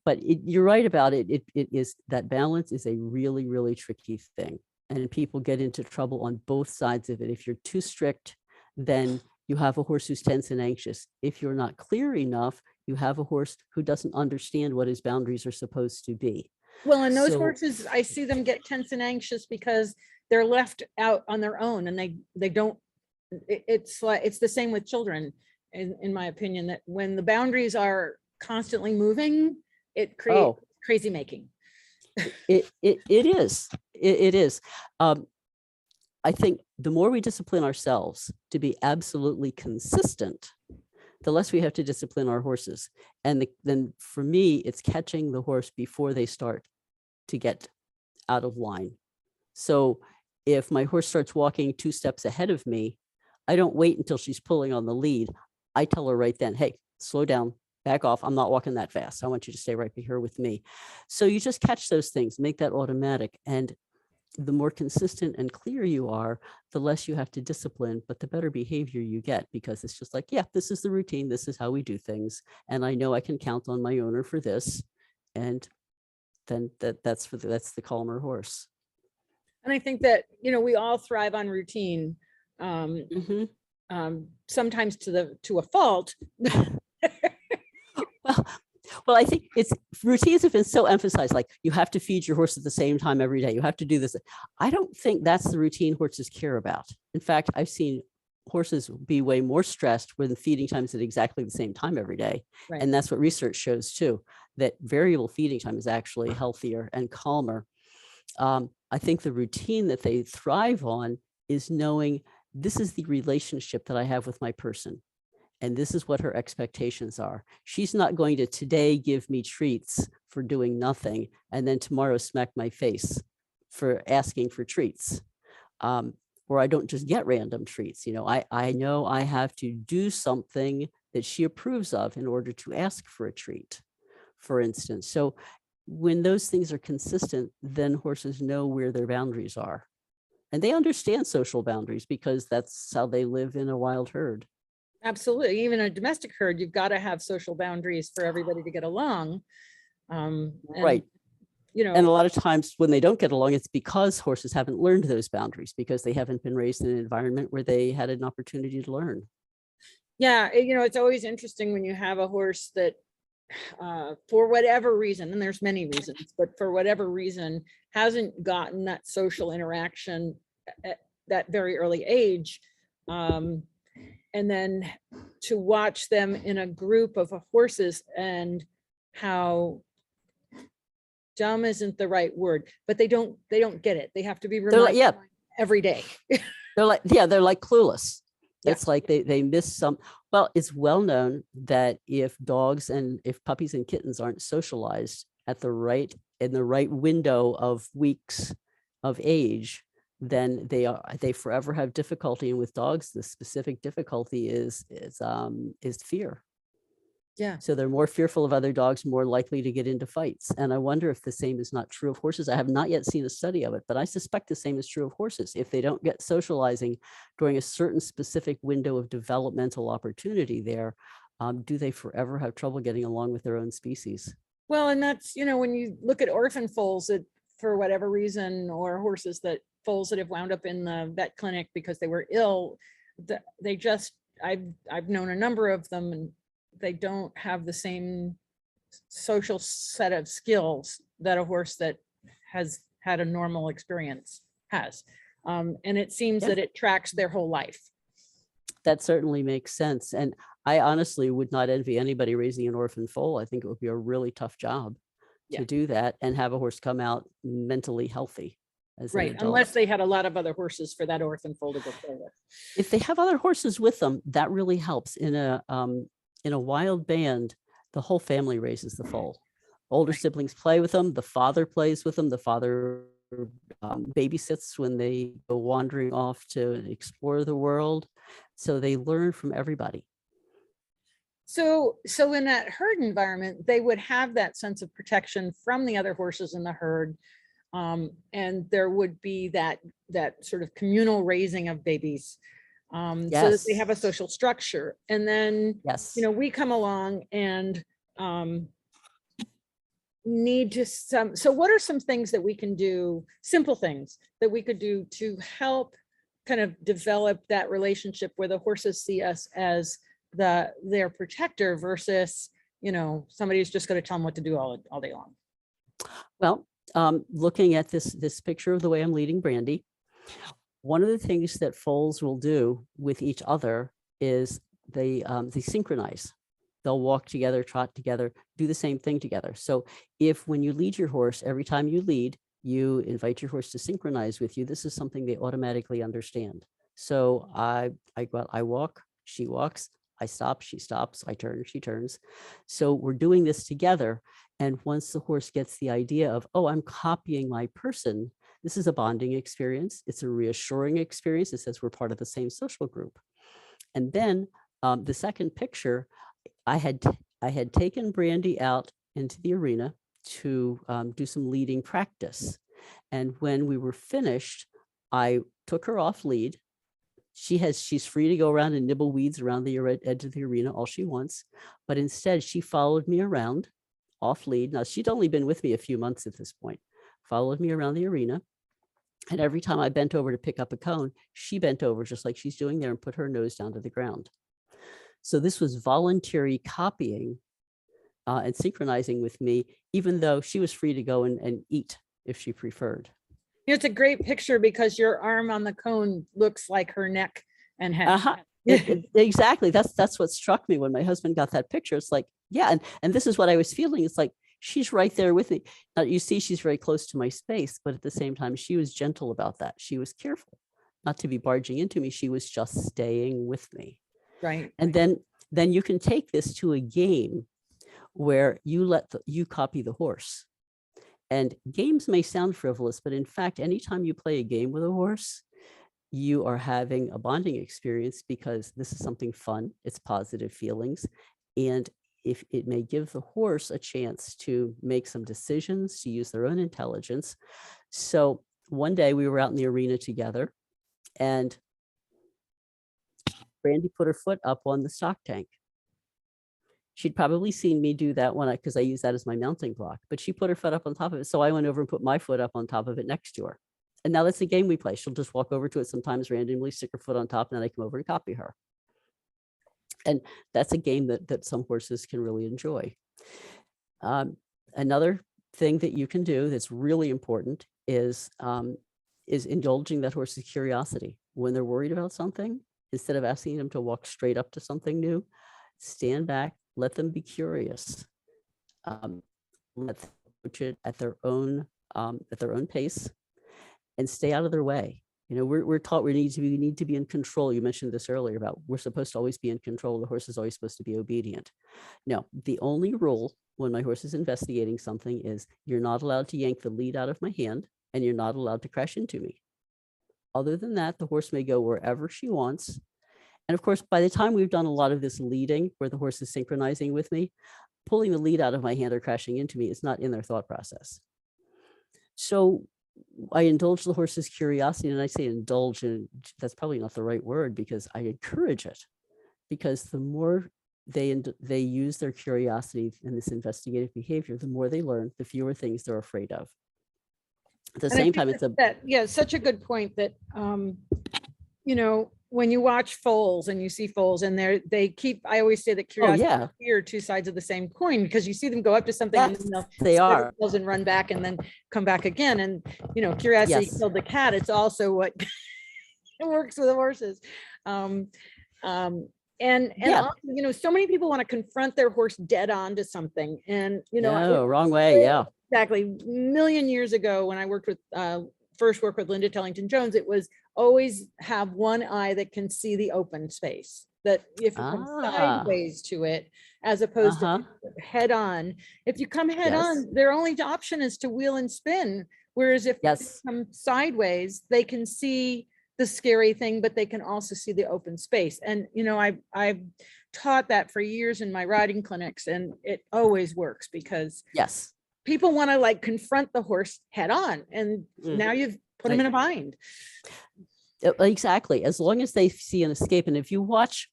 But you're right about it. It is, that balance is a really, really tricky thing. And people get into trouble on both sides of it. If you're too strict, then you have a horse who's tense and anxious. If you're not clear enough, you have a horse who doesn't understand what his boundaries are supposed to be. Well, and those horses, I see them get tense and anxious because they're left out on their own, and they don't, it's like, it's the same with children, in my opinion, that when the boundaries are constantly moving, it creates crazy making. It is. I think the more we discipline ourselves to be absolutely consistent, the less we have to discipline our horses. And then for me, it's catching the horse before they start to get out of line. So if my horse starts walking 2 steps ahead of me, I don't wait until she's pulling on the lead. I tell her right then, hey, slow down, back off. I'm not walking that fast. I want you to stay right here with me. So you just catch those things, make that automatic. And the more consistent and clear you are, the less you have to discipline, but the better behavior you get, because it's just like, yeah, this is the routine. This is how we do things. And I know I can count on my owner for this. And then that's the calmer horse. And I think that, we all thrive on routine. Sometimes to a fault. Well, I think routines have been so emphasized, like you have to feed your horse at the same time every day. You have to do this. I don't think that's the routine horses care about. In fact, I've seen horses be way more stressed when the feeding time is at exactly the same time every day. Right. And that's what research shows too, that variable feeding time is actually healthier and calmer. I think the routine that they thrive on is knowing this is the relationship that I have with my person. And this is what her expectations are. She's not going to today give me treats for doing nothing, and then tomorrow smack my face for asking for treats. Or I don't just get random treats. I know I have to do something that she approves of in order to ask for a treat, for instance. So when those things are consistent, then horses know where their boundaries are. And they understand social boundaries because that's how they live in a wild herd. Absolutely. Even a domestic herd, you've got to have social boundaries for everybody to get along. Right. And a lot of times when they don't get along, it's because horses haven't learned those boundaries, because they haven't been raised in an environment where they had an opportunity to learn. Yeah. It's always interesting when you have a horse that for whatever reason, and there's many reasons, but for whatever reason, hasn't gotten that social interaction at that very early age. And then to watch them in a group of horses, and how dumb isn't the right word, but they don't get it. They have to be reminded every day. They're like clueless. Yeah. It's like they miss some. Well, it's well known that if puppies and kittens aren't socialized in the right window of weeks of age, then they forever have difficulty. And with dogs, the specific difficulty is fear. Yeah. So they're more fearful of other dogs, more likely to get into fights. And I wonder if the same is not true of horses. I have not yet seen a study of it, but I suspect the same is true of horses. If they don't get socializing during a certain specific window of developmental opportunity there, do they forever have trouble getting along with their own species? Well, and that's, when you look at orphan foals that for whatever reason, or foals that have wound up in the vet clinic because they were ill, I've known a number of them, and they don't have the same social set of skills that a horse that has had a normal experience has. And it seems that it tracks their whole life. That certainly makes sense. And I honestly would not envy anybody raising an orphan foal. I think it would be a really tough job to do that and have a horse come out mentally healthy. Right, unless they had a lot of other horses for that orphan foal to go play with. If they have other horses with them, that really helps. In a wild band, the whole family raises the foal. Older siblings play with them. The father plays with them. The father babysits when they go wandering off to explore the world. So they learn from everybody. So in that herd environment, they would have that sense of protection from the other horses in the herd. And there would be that sort of communal raising of babies. So that they have a social structure. And then, we come along and need to so what are some things that we can do, simple things that we could do to help kind of develop that relationship where the horses see us as their protector versus, somebody who's just going to tell them what to do all day long? Well, looking at this picture of the way I'm leading Brandy, one of the things that foals will do with each other is they synchronize. They'll walk together, trot together, do the same thing together. So if when you lead your horse, every time you lead, you invite your horse to synchronize with you, this is something they automatically understand. So I go out, I walk, she walks, I stop, she stops, I turn, she turns. So we're doing this together. And once the horse gets the idea of, oh, I'm copying my person, this is a bonding experience. It's a reassuring experience. It says we're part of the same social group. And then the second picture, I had taken Brandy out into the arena to do some leading practice. And when we were finished, I took her off lead. She's free to go around and nibble weeds around the edge of the arena all she wants. But instead, she followed me around off lead. Now, she'd only been with me a few months at this point, followed me around the arena. And every time I bent over to pick up a cone, she bent over just like she's doing there and put her nose down to the ground. So this was voluntary copying and synchronizing with me, even though she was free to go and eat if she preferred. It's a great picture because your arm on the cone looks like her neck and head. Exactly. That's what struck me when my husband got that picture. It's like, yeah. And this is what I was feeling. It's like, she's right there with me. Now, you see, she's very close to my space, but at the same time, she was gentle about that. She was careful not to be barging into me. She was just staying with me. Right. And then you can take this to a game where you copy the horse. And games may sound frivolous, but in fact, anytime you play a game with a horse, you are having a bonding experience because this is something fun. It's positive feelings. And if it may give the horse a chance to make some decisions, to use their own intelligence. So one day we were out in the arena together and Brandy put her foot up on the stock tank. She'd probably seen me do that because I use that as my mounting block, but she put her foot up on top of it. So I went over and put my foot up on top of it next to her. And now that's a game we play. She'll just walk over to it sometimes randomly, stick her foot on top, and then I come over and copy her. And that's a game that some horses can really enjoy. Another thing that you can do that's really important is indulging that horse's curiosity. When they're worried about something, instead of asking them to walk straight up to something new, stand back, let them be curious. Let them approach it at their own pace, and stay out of their way. We're taught we need to be in control. You mentioned this earlier about we're supposed to always be in control. The horse is always supposed to be obedient. No, the only rule when my horse is investigating something is you're not allowed to yank the lead out of my hand and you're not allowed to crash into me. Other than that, the horse may go wherever she wants. And of course, by the time we've done a lot of this leading, where the horse is synchronizing with me, pulling the lead out of my hand or crashing into me is not in their thought process. So I indulge the horse's curiosity, and I say indulge, and that's probably not the right word, because I encourage it. Because the more they use their curiosity and this investigative behavior, the more they learn, the fewer things they're afraid of. At the And I same think time, it's a that, yeah, such a good point that, you know, when you watch foals and you see foals and they keep, I always say that oh curiosity yeah, and fear are two sides of the same coin, because you see them go up to something and yes, then they'll they spread are. themselves and run back and then come back again. And, you know, curiosity Yes. killed the cat. It's also what it works with the horses. And Yeah. also, you know, so many people want to confront their horse dead on to something. And, you know, No, wrong way. Yeah. exactly. A million years ago, when I worked with, first worked with Linda Tellington Jones, it was always have one eye that can see the open space. That if you come sideways to it, as opposed to head on, if you come head Yes. on, their only option is to wheel and spin. Whereas if they Yes. come sideways, they can see the scary thing, but they can also see the open space. And, you know, I've taught that for years in my riding clinics, and it always works, because Yes. people want to like confront the horse head on, and now you've put them in a bind. Exactly. As long as they see an escape. And if you watch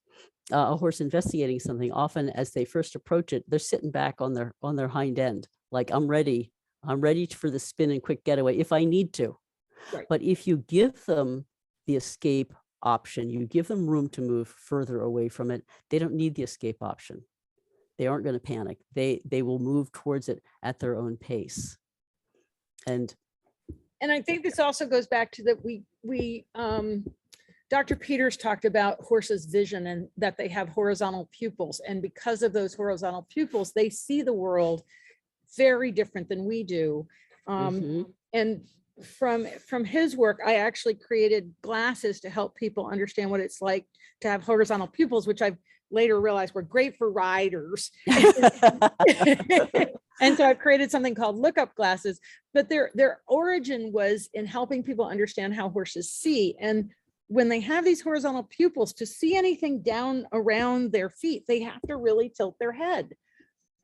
a horse investigating something, often as they first approach it, they're sitting back on their hind end, like, I'm ready for the spin and quick getaway if I need to. Right. But if you give them the escape option, you give them room to move further away from it, they don't need the escape option. They aren't going to panic. They will move towards it at their own pace. And I think this also goes back to that we Dr. Peters talked about horses' vision, and that they have horizontal pupils, and because of those horizontal pupils, they see the world very different than we do. And from his work, I actually created glasses to help people understand what it's like to have horizontal pupils, which I've later realized were great for riders. And so I've created something called lookup glasses, but their origin was in helping people understand how horses see. And when they have these horizontal pupils, to see anything down around their feet, they have to really tilt their head.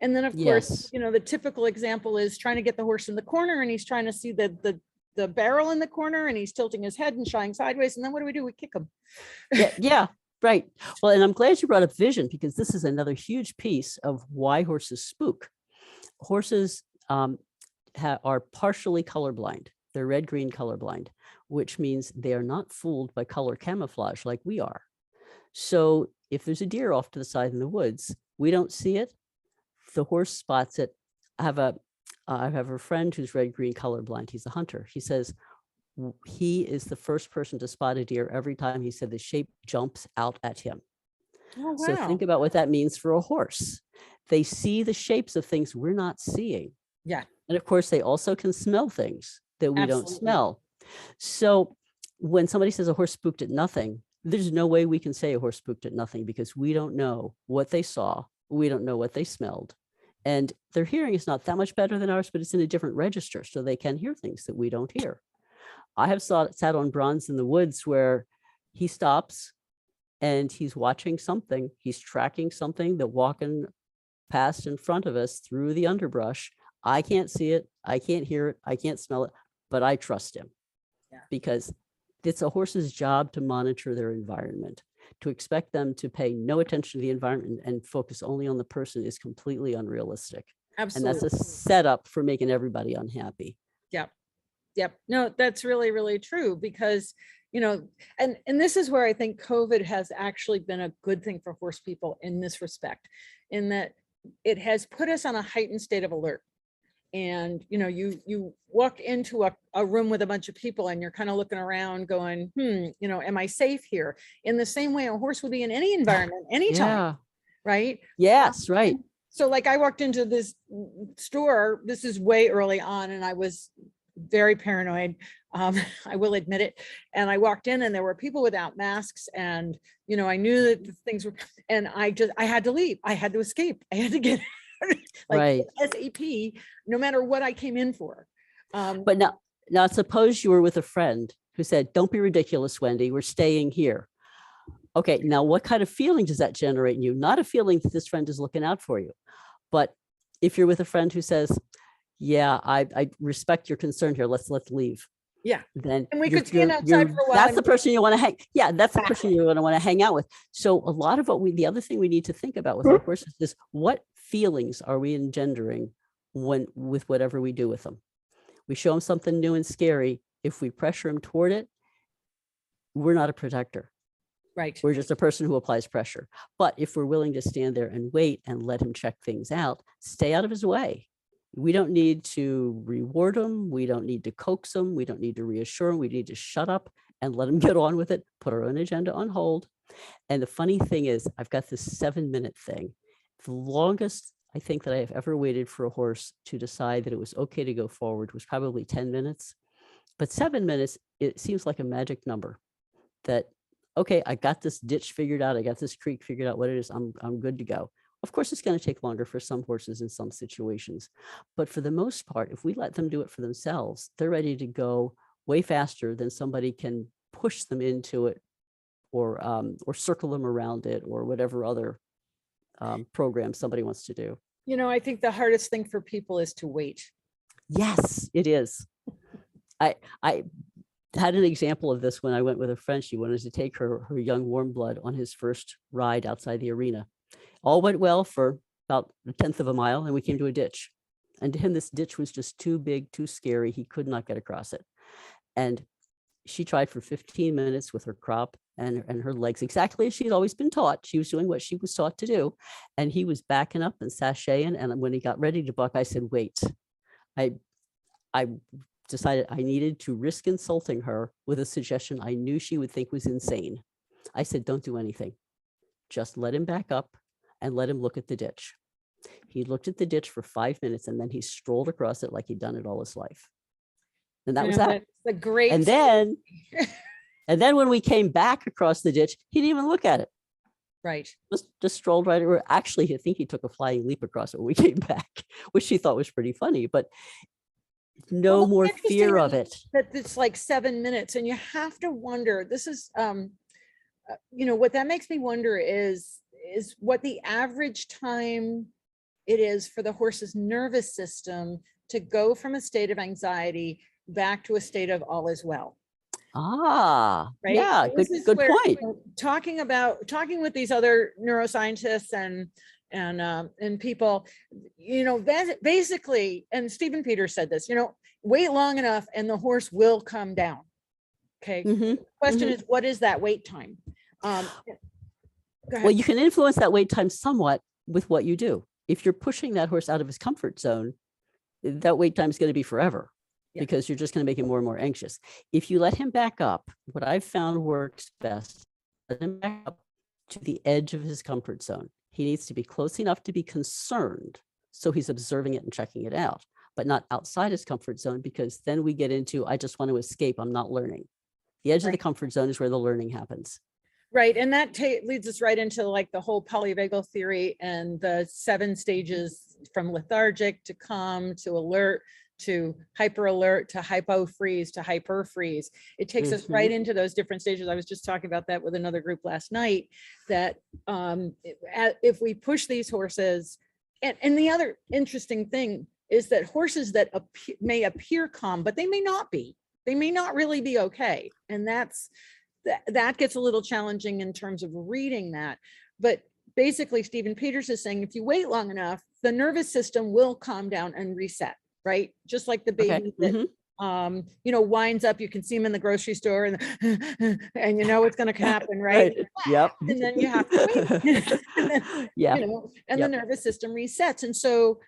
And then of course, you know, the typical example is trying to get the horse in the corner, and he's trying to see the barrel in the corner, and he's tilting his head and shying sideways. And then what do? We kick him. Yeah, right. Well, and I'm glad you brought up vision, because this is another huge piece of why horses spook. Horses are partially colorblind. They're red-green colorblind, which means they are not fooled by color camouflage like we are. So if there's a deer off to the side in the woods, we don't see it. The horse spots it. I have a friend who's red-green colorblind. He's a hunter. He says he is the first person to spot a deer every time. He said the shape jumps out at him. Oh, wow. So think about what that means for a horse. They see the shapes of things we're not seeing. Yeah. And of course, they also can smell things that we don't smell. So when somebody says a horse spooked at nothing, there's no way we can say a horse spooked at nothing, because we don't know what they saw. We don't know what they smelled. And their hearing is not that much better than ours, but it's in a different register, so they can hear things that we don't hear. I have sat on Bronzz in the woods where he stops and he's watching something. He's tracking something that walking past in front of us through the underbrush. I can't see it. I can't hear it. I can't smell it, but I trust him because it's a horse's job to monitor their environment. To expect them to pay no attention to the environment and focus only on the person is completely unrealistic. Absolutely. And that's a setup for making everybody unhappy. Yep. No, that's really, really true, because, you know, and this is where I think COVID has actually been a good thing for horse people in this respect, in that it has put us on a heightened state of alert. And, you know, you walk into a room with a bunch of people and you're kind of looking around going, you know, am I safe here? In the same way a horse would be in any environment, anytime, right? Yes, right. So like I walked into this store, this is way early on, and I was very paranoid. I will admit it. And I walked in and there were people without masks, and, you know, I knew that the things were, and I had to leave. I had to escape. I had to get like SAP, no matter what I came in for. But now suppose you were with a friend who said, don't be ridiculous, Wendy, we're staying here. Okay, now what kind of feeling does that generate in you? Not a feeling that this friend is looking out for you, but if you're with a friend who says, yeah, I respect your concern here, let's leave. Yeah. Then And we could stand outside for a while. That's the person you want to hang. Yeah, that's the person you're going to want to hang out with. So a lot of the other thing we need to think about with our horses is what feelings are we engendering with whatever we do with them. We show them something new and scary. If we pressure them toward it, we're not a protector. Right. We're just a person who applies pressure. But if we're willing to stand there and wait and let him check things out, stay out of his way. We don't need to reward him. We don't need to coax him. We don't need to reassure him. We need to shut up and let him get on with it, put our own agenda on hold. And the funny thing is, I've got this 7-minute thing. The longest I think that I have ever waited for a horse to decide that it was okay to go forward was probably 10 minutes. But 7 minutes, it seems like a magic number that, okay, I got this ditch figured out. I got this creek figured out what it is. I'm good to go. Of course, it's going to take longer for some horses in some situations. But for the most part, if we let them do it for themselves, they're ready to go way faster than somebody can push them into it or circle them around it or whatever other program somebody wants to do. You know, I think the hardest thing for people is to wait. Yes, it is. I had an example of this when I went with a friend. She wanted to take her young warm blood on his first ride outside the arena. All went well for about 1/10 of a mile, and we came to a ditch. And to him, this ditch was just too big, too scary. He could not get across it. And she tried for 15 minutes with her crop and her legs, exactly as she'd always been taught. She was doing what she was taught to do. And he was backing up and sashaying. And when he got ready to buck, I said, wait. I decided I needed to risk insulting her with a suggestion I knew she would think was insane. I said, don't do anything. Just let him back up and let him look at the ditch. He looked at the ditch for 5 minutes and then he strolled across it like he'd done it all his life. And that was that. That's the great. And then when we came back across the ditch, he didn't even look at it. Right. Just strolled right over. Actually, I think he took a flying leap across it when we came back, which she thought was pretty funny, but no more fear of it. That it's like 7 minutes and you have to wonder, this is, you know, what that makes me wonder is what the average time it is for the horse's nervous system to go from a state of anxiety back to a state of all is well. Ah, right. Yeah, good where, point. You know, talking with these other neuroscientists and people, you know, basically, and Stephen Peters said this, you know, wait long enough and the horse will come down. Okay. Mm-hmm. The question is, what is that wait time? Well, you can influence that wait time somewhat with what you do. If you're pushing that horse out of his comfort zone, that wait time is going to be forever. Yeah. Because you're just going to make him more and more anxious. If you let him back up, what I've found works best, let him back up to the edge of his comfort zone. He needs to be close enough to be concerned, so he's observing it and checking it out, but not outside his comfort zone, because then we get into, I just want to escape, I'm not learning. The edge of the comfort zone is where the learning happens. Right. And that leads us right into like the whole polyvagal theory and the 7 stages from lethargic to calm to alert to hyper alert to hypo freeze to hyper freeze. It takes us right into those different stages. I was just talking about that with another group last night, that if we push these horses, and the other interesting thing is that horses that may appear calm, but they may not be, they may not really be okay. And that gets a little challenging in terms of reading that. But basically, Stephen Peters is saying, if you wait long enough, the nervous system will calm down and reset. Right. Just like the baby that, you know, winds up, you can see him in the grocery store and you know, what's going to happen. Right. Yep. And then you have to wait. Yeah. You know, and the nervous system resets. And so,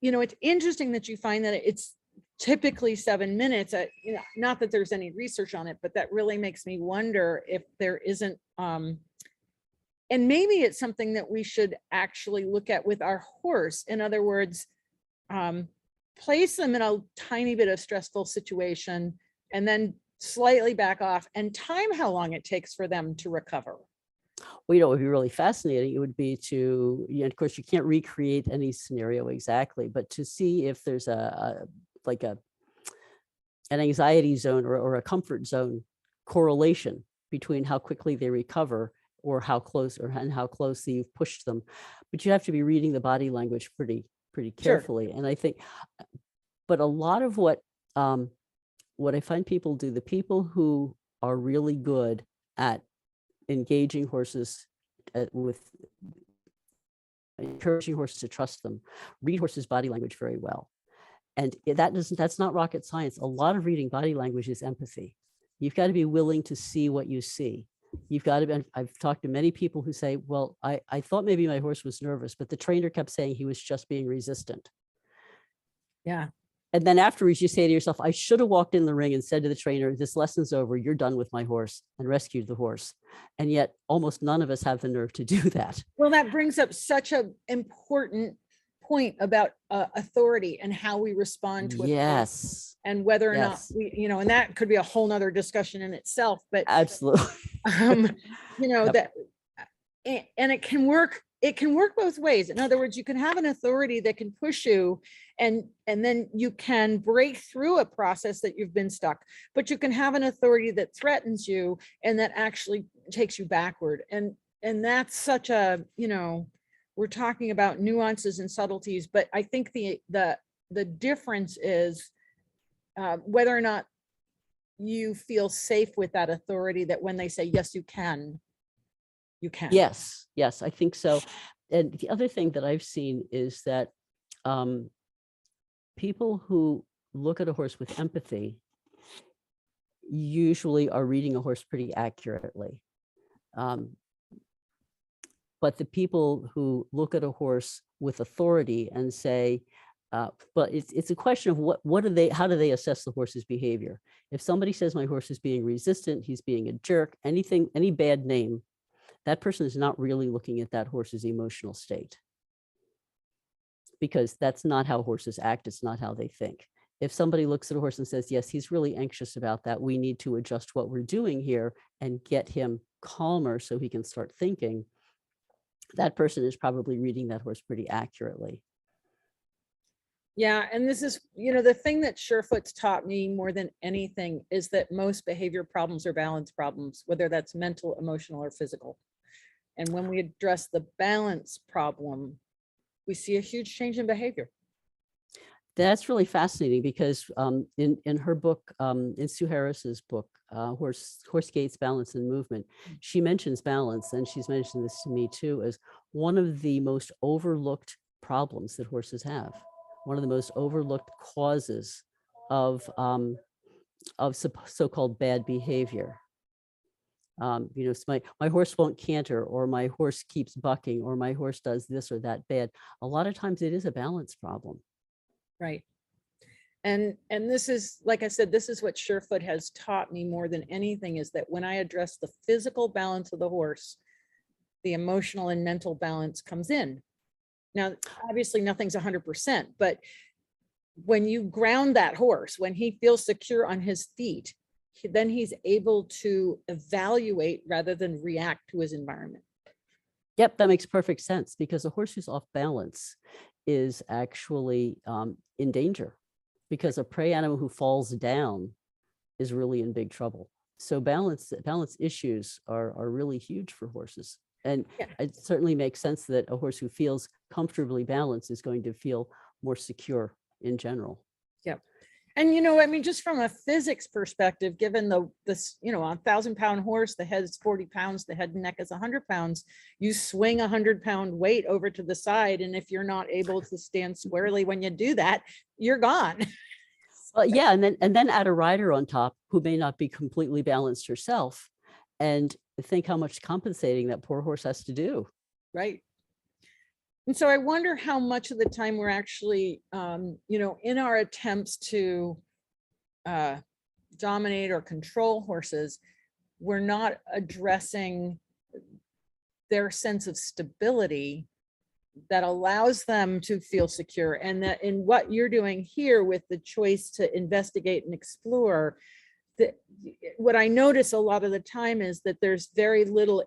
you know, it's interesting that you find that it's typically 7 minutes. You know, not that there's any research on it, but that really makes me wonder if there isn't, and maybe it's something that we should actually look at with our horse. In other words, place them in a tiny bit of stressful situation and then slightly back off and time how long it takes for them to recover. Well, you know, it would be really fascinating. It would be to, you know, of course, you can't recreate any scenario exactly, but to see if there's like a an anxiety zone or a comfort zone correlation between how quickly they recover or how close and how closely you've pushed them. But you have to be reading the body language pretty Sure. carefully. And I think, but a lot of what I find people do, the people who are really good at engaging horses with encouraging horses to trust them, read horses' body language very well. And that's not rocket science. A lot of reading body language is empathy. You've got to be willing to see what you see. You've got to be, I've talked to many people who say, well, I thought maybe my horse was nervous, but the trainer kept saying he was just being resistant. Yeah. And then afterwards you say to yourself, I should have walked in the ring and said to the trainer, this lesson's over, you're done with my horse, and rescued the horse. And yet almost none of us have the nerve to do that. Well, that brings up such an important point about authority and how we respond to authority, Yes. and whether or Yes. not we, and that could be a whole nother discussion in itself, but Absolutely. Yep. that, and it can work both ways. In other words, you can have an authority that can push you, and then you can break through a process that you've been stuck, but you can have an authority that threatens you and that actually takes you backward. And that's such a, we're talking about nuances and subtleties, but I think the difference is whether or not you feel safe with that authority, that when they say, yes, you can. Yes, I think so. And the other thing that I've seen is that people who look at a horse with empathy usually are reading a horse pretty accurately. But the people who look at a horse with authority and say, but it's a question of how do they assess the horse's behavior? If somebody says my horse is being resistant, he's being a jerk, any bad name, that person is not really looking at that horse's emotional state, because that's not how horses act. It's not how they think. If somebody looks at a horse and says, yes, he's really anxious about that, we need to adjust what we're doing here and get him calmer so he can start thinking, that person is probably reading that horse pretty accurately. Yeah. And this is, the thing that Surefoot's taught me more than anything is that most behavior problems are balance problems, whether that's mental, emotional, or physical. And when we address the balance problem, we see a huge change in behavior. That's really fascinating, because in her book, in Sue Harris's book, Horse Gaits, Balance and Movement, she mentions balance, and she's mentioned this to me too, as one of the most overlooked problems that horses have, one of the most overlooked causes of so-called bad behavior. My horse won't canter, or my horse keeps bucking, or my horse does this or that bad. A lot of times it is a balance problem. Right. And this is, like I said, this is what Surefoot has taught me more than anything, is that when I address the physical balance of the horse, the emotional and mental balance comes in. Now, obviously nothing's 100%, but when you ground that horse, when he feels secure on his feet, then he's able to evaluate rather than react to his environment. Yep, that makes perfect sense, because a horse who's off balance is actually in danger, because a prey animal who falls down is really in big trouble. So balance issues are really huge for horses. And Yeah. it certainly makes sense that a horse who feels comfortably balanced is going to feel more secure in general. Yep. And just from a physics perspective, given a 1,000-pound horse, the head is 40 pounds, the head and neck is 100 pounds, you swing 100-pound weight over to the side, and if you're not able to stand squarely when you do that, you're gone. Well, yeah, and then add a rider on top who may not be completely balanced herself, and think how much compensating that poor horse has to do. Right. And so I wonder how much of the time we're actually, in our attempts to dominate or control horses, we're not addressing their sense of stability that allows them to feel secure. And that in what you're doing here with the choice to investigate and explore, what I notice a lot of the time is that there's very little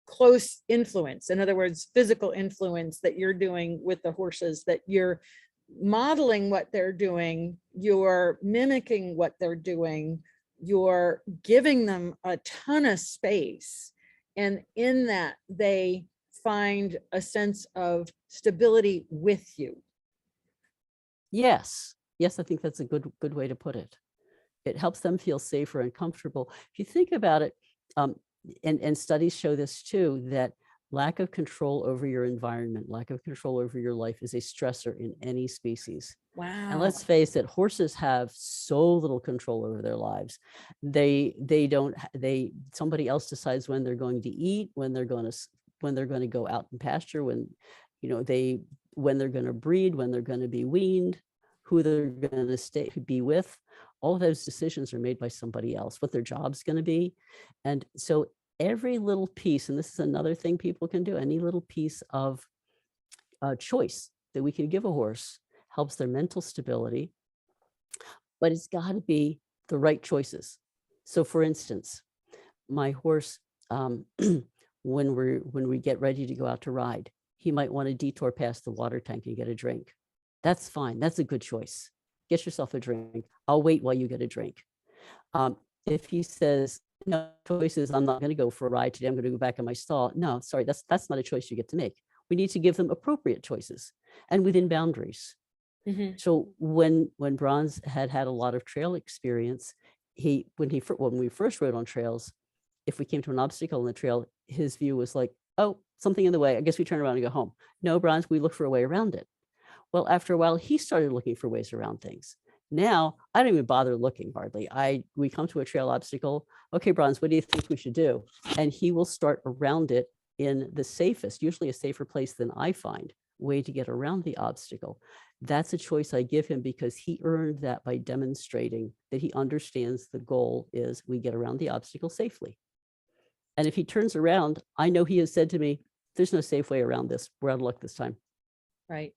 close influence. In other words, physical influence that you're doing with the horses, that you're modeling what they're doing, you're mimicking what they're doing, you're giving them a ton of space. And in that, they find a sense of stability with you. Yes. Yes, I think that's a good way to put it. It helps them feel safer and comfortable. If you think about it, and studies show this too, that lack of control over your environment, lack of control over your life is a stressor in any species. Wow. And let's face it, horses have so little control over their lives. Somebody else decides when they're going to eat, when they're going to go out in pasture, when they're going to breed, when they're going to be weaned, who they're going to be with. All of those decisions are made by somebody else, what their job's going to be. And so every little piece, and this is another thing people can do, any little piece of choice that we can give a horse helps their mental stability, but it's got to be the right choices. So for instance, my horse, when we get ready to go out to ride, he might want to detour past the water tank and get a drink. That's fine. That's a good choice. Get yourself a drink. I'll wait while you get a drink. If he says, no choices, I'm not going to go for a ride today, I'm going to go back in my stall. No, sorry, that's not a choice you get to make. We need to give them appropriate choices and within boundaries. Mm-hmm. So when Bronzz had a lot of trail experience, when we first rode on trails, if we came to an obstacle in the trail, his view was like, oh, something in the way, I guess we turn around and go home. No, Bronzz, we look for a way around it. Well, after a while, he started looking for ways around things. Now, I don't even bother looking hardly. We come to a trail obstacle. Okay, Bronzz, what do you think we should do? And he will start around it in the safest, usually a safer place than I find, way to get around the obstacle. That's a choice I give him because he earned that by demonstrating that he understands the goal is we get around the obstacle safely. And if he turns around, I know he has said to me, there's no safe way around this. We're out of luck this time. Right.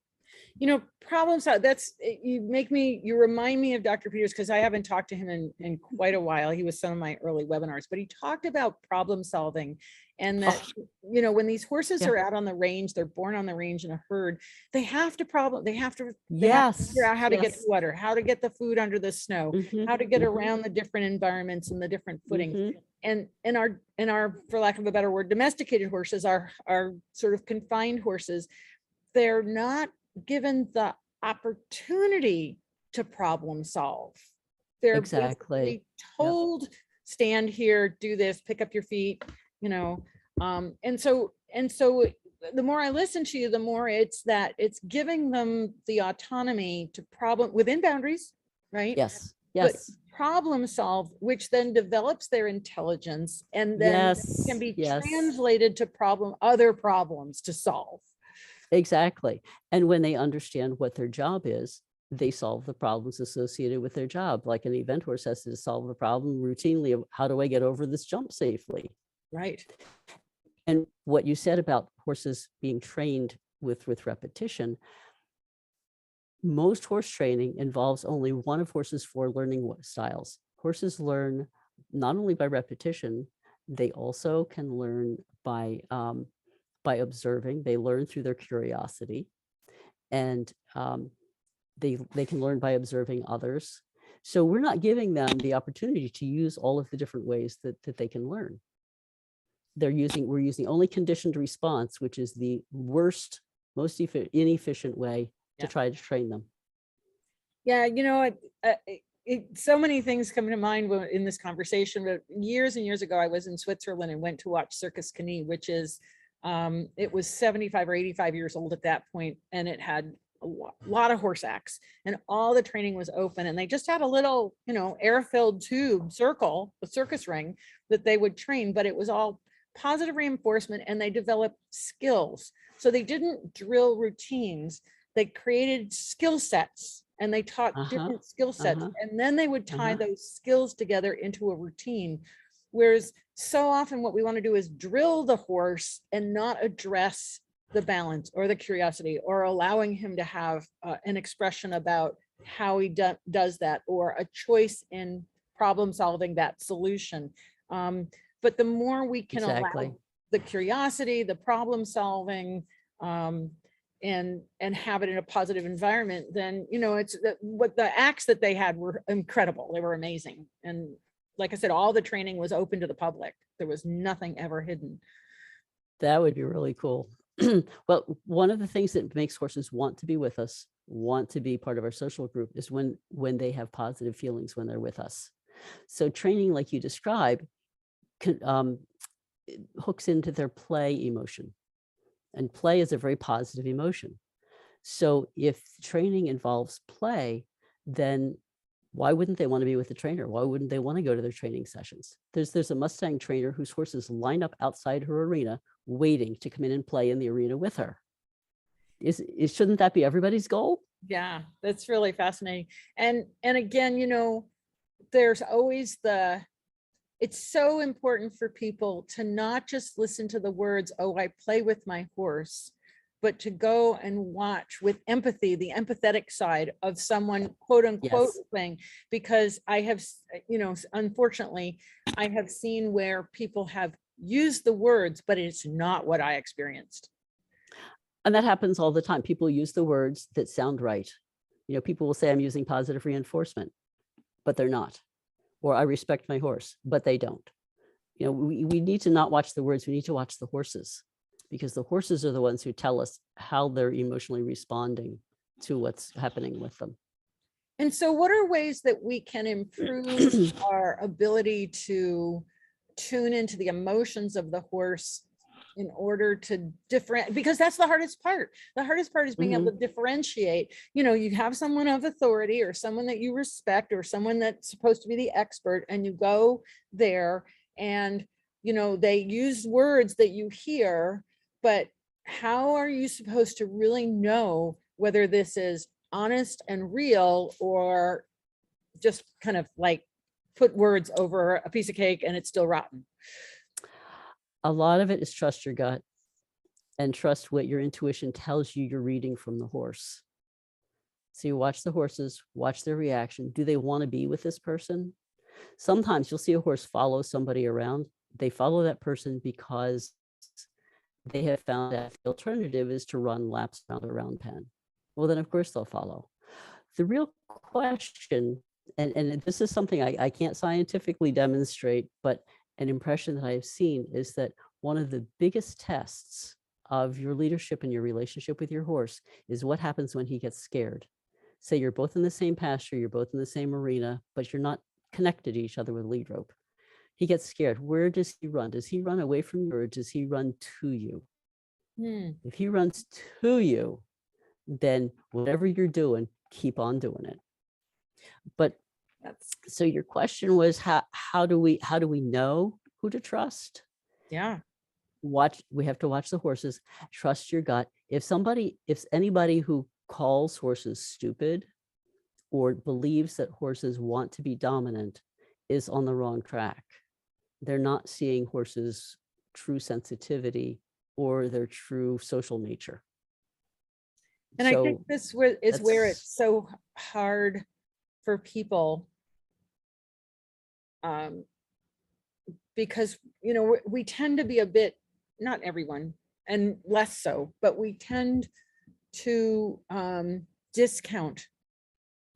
Problem solving, you remind me of Dr. Peters, because I haven't talked to him in quite a while. He was some of my early webinars, but he talked about problem solving and that, when these horses are out on the range, they're born on the range in a herd, they have to figure out how to get the water, how to get the food under the snow, how to get around the different environments and the different footings. And in our, for lack of a better word, domesticated horses, our sort of confined horses, they're not given the opportunity to problem solve. They're basically told, stand here, do this, pick up your feet, and so the more I listen to you, the more it's giving them the autonomy to problem within boundaries, right? Yes. But problem solve, which then develops their intelligence and then can be translated to other problems to solve. Exactly. And when they understand what their job is, they solve the problems associated with their job. Like an event horse has to solve the problem routinely of how do I get over this jump safely? Right. And what you said about horses being trained with repetition, most horse training involves only one of horses' 4 learning styles. Horses learn not only by repetition, they also can learn by observing. They learn through their curiosity, and they can learn by observing others. So we're not giving them the opportunity to use all of the different ways that they can learn. We're using only conditioned response, which is the worst, most inefficient way to try to train them. Yeah, so many things come to mind in this conversation, but years and years ago, I was in Switzerland and went to watch Circus, which is it was 75 or 85 years old at that point, and it had a lot of horse acts, and all the training was open, and they just had a little, air-filled tube circle, the circus ring that they would train, but it was all positive reinforcement, and they developed skills. So they didn't drill routines, they created skill sets, and they taught different skill sets, and then they would tie those skills together into a routine. Whereas so often what we want to do is drill the horse and not address the balance or the curiosity or allowing him to have an expression about how he does that, or a choice in problem solving that solution. But the more we can allow the curiosity, the problem solving, and have it in a positive environment, then, you know, it's what the acts that they had were incredible. They were amazing. And like I said, all the training was open to the public. There was nothing ever hidden. That would be really cool. Well, one of the things that makes horses want to be with us, want to be part of our social group, is when they have positive feelings when they're with us. So training, like you describe, hooks into their play emotion, and play is a very positive emotion. So if training involves play, then why wouldn't they want to be with the trainer? Why wouldn't they want to go to their training sessions? There's a Mustang trainer whose horses line up outside her arena waiting to come in and play in the arena with her. Shouldn't that be everybody's goal? Yeah, that's really fascinating. And again, you know, there's always it's so important for people to not just listen to the words, oh, I play with my horse, but to go and watch with empathy, the empathetic side of someone, quote unquote, Yes. thing, because I have, you know, unfortunately, I have seen where people have used the words, but it's not what I experienced. And that happens all the time. People use the words that sound right. You know, people will say, I'm using positive reinforcement, but they're not. Or I respect my horse, but they don't. You know, we need to not watch the words, we need to watch the horses, because the horses are the ones who tell us how they're emotionally responding to what's happening with them. And so what are ways that we can improve our ability to tune into the emotions of the horse in order to different, because that's the hardest part. The hardest part is being able to differentiate. You know, you have someone of authority or someone that you respect or someone that's supposed to be the expert, and you go there and, you know, they use words that you hear, but how are you supposed to really know whether this is honest and real or just kind of like put words over a piece of cake and it's still rotten? A lot of it is trust your gut and trust what your intuition tells you you're reading from the horse. So you watch the horses, watch their reaction. Do they want to be with this person? Sometimes you'll see a horse follow somebody around. They follow that person because they have found that the alternative is to run laps around a round pen. Well, then of course they'll follow. The real question, and this is something I can't scientifically demonstrate, but an impression that I have seen is that one of the biggest tests of your leadership and your relationship with your horse is what happens when he gets scared. Say you're both in the same pasture, you're both in the same arena, but you're not connected to each other with a lead rope. He gets scared. Where does he run? Does he run away from you or does he run to you? If he runs to you, then whatever you're doing, keep on doing it. But so your question was how do we know who to trust? Yeah. We have to watch the horses, trust your gut. If anybody who calls horses stupid or believes that horses want to be dominant is on the wrong track. They're not seeing horses' true sensitivity or their true social nature. And I think this is where it's so hard for people, because, you know, we tend to be a bit, not everyone, and less so, but we tend to discount.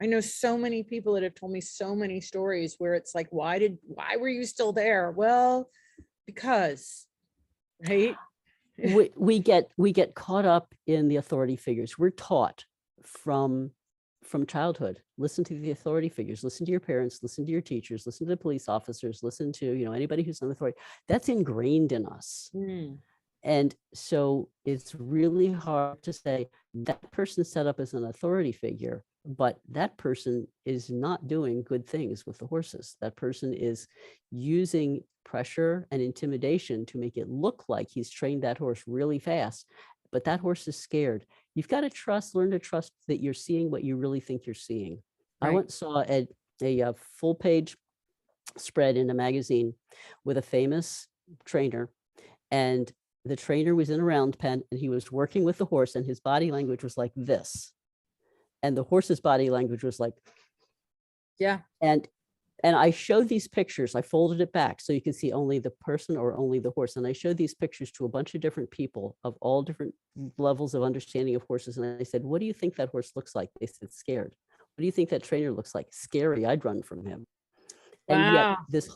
I know so many people that have told me so many stories where it's like, why were you still there? Well, because, right? we get caught up in the authority figures. We're taught from childhood, listen to the authority figures, listen to your parents, listen to your teachers, listen to the police officers, listen to, you know, anybody who's on authority. That's ingrained in us. And so it's really hard to say that person set up as an authority figure, but that person is not doing good things with the horses. That person is using pressure and intimidation to make it look like he's trained that horse really fast, but that horse is scared. You've got to learn to trust that you're seeing what you really think you're seeing. Right. I once saw a full page spread in a magazine with a famous trainer, and the trainer was in a round pen and he was working with the horse and his body language was like this. And the horse's body language was like, yeah. And And I showed these pictures, I folded it back so you can see only the person or only the horse. And I showed these pictures to a bunch of different people of all different levels of understanding of horses. And I said, what do you think that horse looks like? They said, scared. What do you think that trainer looks like? Scary, I'd run from him. And yet Wow. this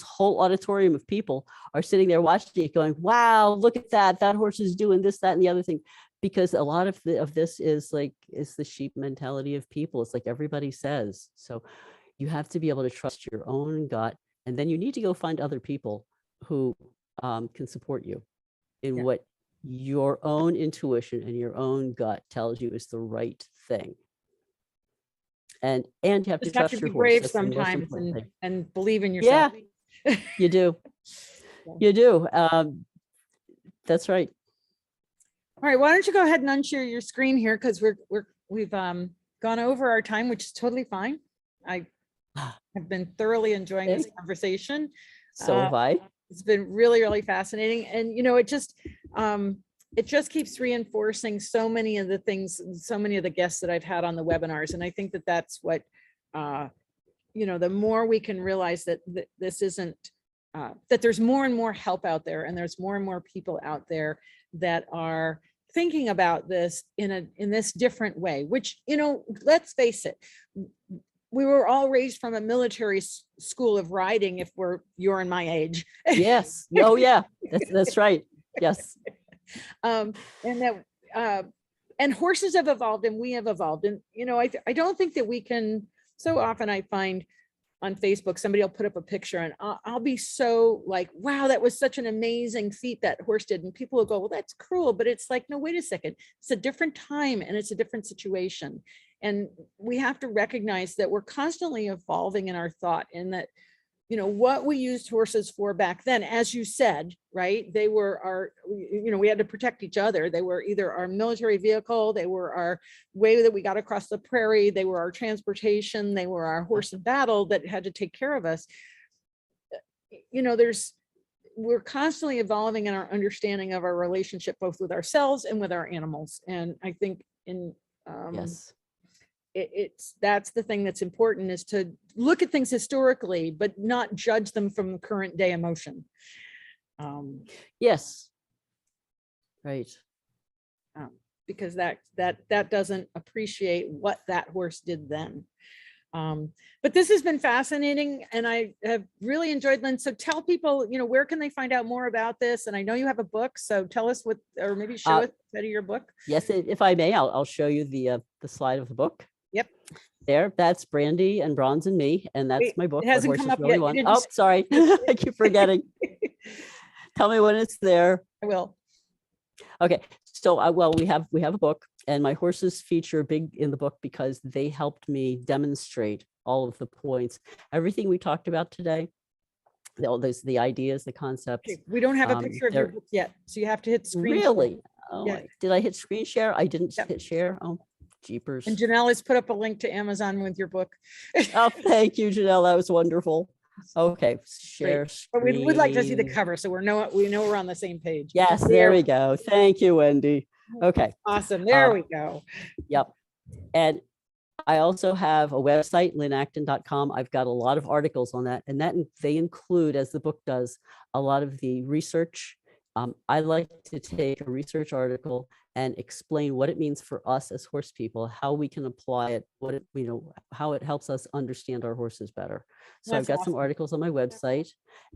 whole auditorium of people are sitting there watching it going, wow, look at that. That horse is doing this, that, and the other thing. Because a lot of this is the sheep mentality of people. It's like everybody says. So you have to be able to trust your own gut. And then you need to go find other people who can support you in what your own intuition and your own gut tells you is the right thing. And you have to trust your horse. Brave sometimes and believe in yourself. Yeah, you do. You do. That's right. All right, why don't you go ahead and unshare your screen here, because we've gone over our time, which is totally fine. I have been thoroughly enjoying this conversation. So have I. It's been really, really fascinating, and it just keeps reinforcing so many of the things, so many of the guests that I've had on the webinars. And I think that that's what, the more we can realize that this isn't, that there's more and more help out there, and there's more and more people out there that are thinking about this in this different way, which, let's face it, we were all raised from a military school of riding, if you're in my age. Yes. Oh yeah, that's right. Yes. And horses have evolved, and we have evolved. And, I don't think that we can, so often I find on Facebook, somebody will put up a picture and I'll be so like, wow, that was such an amazing feat that horse did. And people will go, well, that's cruel. But it's like, no, wait a second. It's a different time and it's a different situation. And we have to recognize that we're constantly evolving in our thought, and that, what we used horses for back then, as you said, right? They were we had to protect each other. They were either our military vehicle, they were our way that we got across the prairie, they were our transportation, they were our horse in battle that had to take care of us. We're constantly evolving in our understanding of our relationship, both with ourselves and with our animals. And I think yes. That's the thing that's important, is to look at things historically, but not judge them from current day emotion. Yes. Right. Because that doesn't appreciate what that horse did then. But this has been fascinating, and I have really enjoyed, Lynn. So tell people, where can they find out more about this? And I know you have a book, so tell us or maybe show us out of your book. Yes, if I may, I'll show you the slide of the book. Yep. There, that's Brandy and Bronzz and me, and that's my book. It hasn't come up yet. Oh, sorry, I keep forgetting. Tell me when it's there. I will. Okay, so we have a book, and my horses feature big in the book because they helped me demonstrate all of the points, everything we talked about today. All those, the ideas, the concepts. Okay, we don't have a picture of your book yet, so you have to hit screen. Really? Oh, yeah. Did I hit screen share? I didn't hit share. Oh, jeepers. And Janelle has put up a link to Amazon with your book. Oh, thank you, Janelle. That was wonderful. Okay, share screen. But we'd like to see the cover, so we know we're on the same page. Yes, there we go. Thank you, Wendy. Okay. Awesome. There we go. Yep. And I also have a website, lynnacton.com. I've got a lot of articles on that, and they include, as the book does, a lot of the research. I like to take a research article and explain what it means for us as horse people, how we can apply it, how it helps us understand our horses better. So I've got some articles on my website,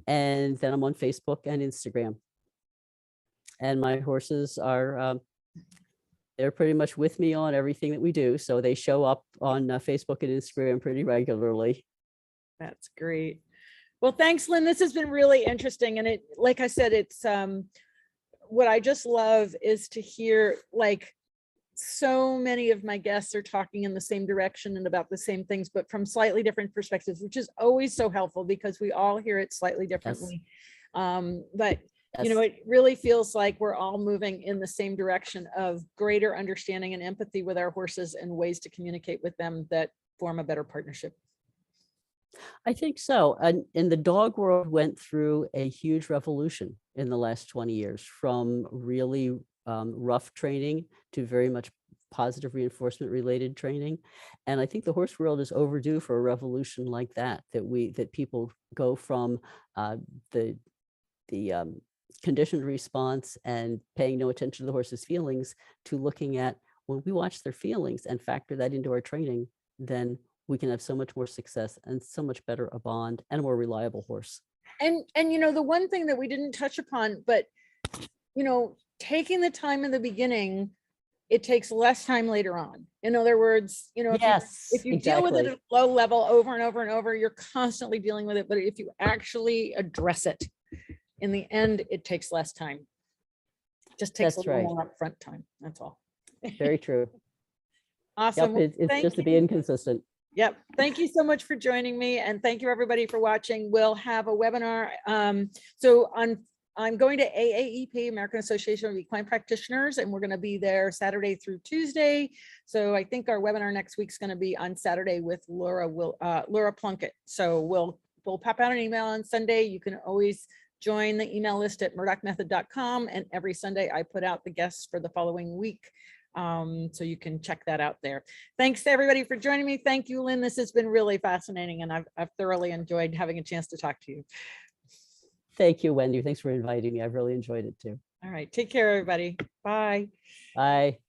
and then I'm on Facebook and Instagram. And my horses are, they're pretty much with me on everything that we do. So they show up on Facebook and Instagram pretty regularly. That's great. Well, thanks, Lynn. This has been really interesting. And like I said, it's what I just love is to hear, like, so many of my guests are talking in the same direction and about the same things, but from slightly different perspectives, which is always so helpful because we all hear it slightly differently. Yes. But it really feels like we're all moving in the same direction of greater understanding and empathy with our horses, and ways to communicate with them that form a better partnership. I think so. And the dog world went through a huge revolution in the last 20 years, from really rough training to very much positive reinforcement related training. And I think the horse world is overdue for a revolution like that, that people go from the conditioned response and paying no attention to the horse's feelings to looking at, when we watch their feelings and factor that into our training, then we can have so much more success and so much better a bond and a more reliable horse. And the one thing that we didn't touch upon, but taking the time in the beginning, it takes less time later on. In other words, if you deal with it at a low level over and over and over, you're constantly dealing with it. But if you actually address it, in the end, it takes less time. Just takes a little more upfront time. That's all. Very true. Awesome. Yep, it's just to be inconsistent. Yep. Thank you so much for joining me. And thank you everybody for watching. We'll have a webinar. I'm going to AAEP, American Association of Equine Practitioners, and we're going to be there Saturday through Tuesday. So I think our webinar next week's going to be on Saturday with Laura Plunkett. So we'll pop out an email on Sunday. You can always join the email list at murdochmethod.com, and every Sunday I put out the guests for the following week. So you can check that out there. Thanks to everybody for joining me. Thank you, Lynn. This has been really fascinating, and I've thoroughly enjoyed having a chance to talk to you. Thank you, Wendy. Thanks for inviting me. I've really enjoyed it too. All right. Take care, everybody. Bye. Bye.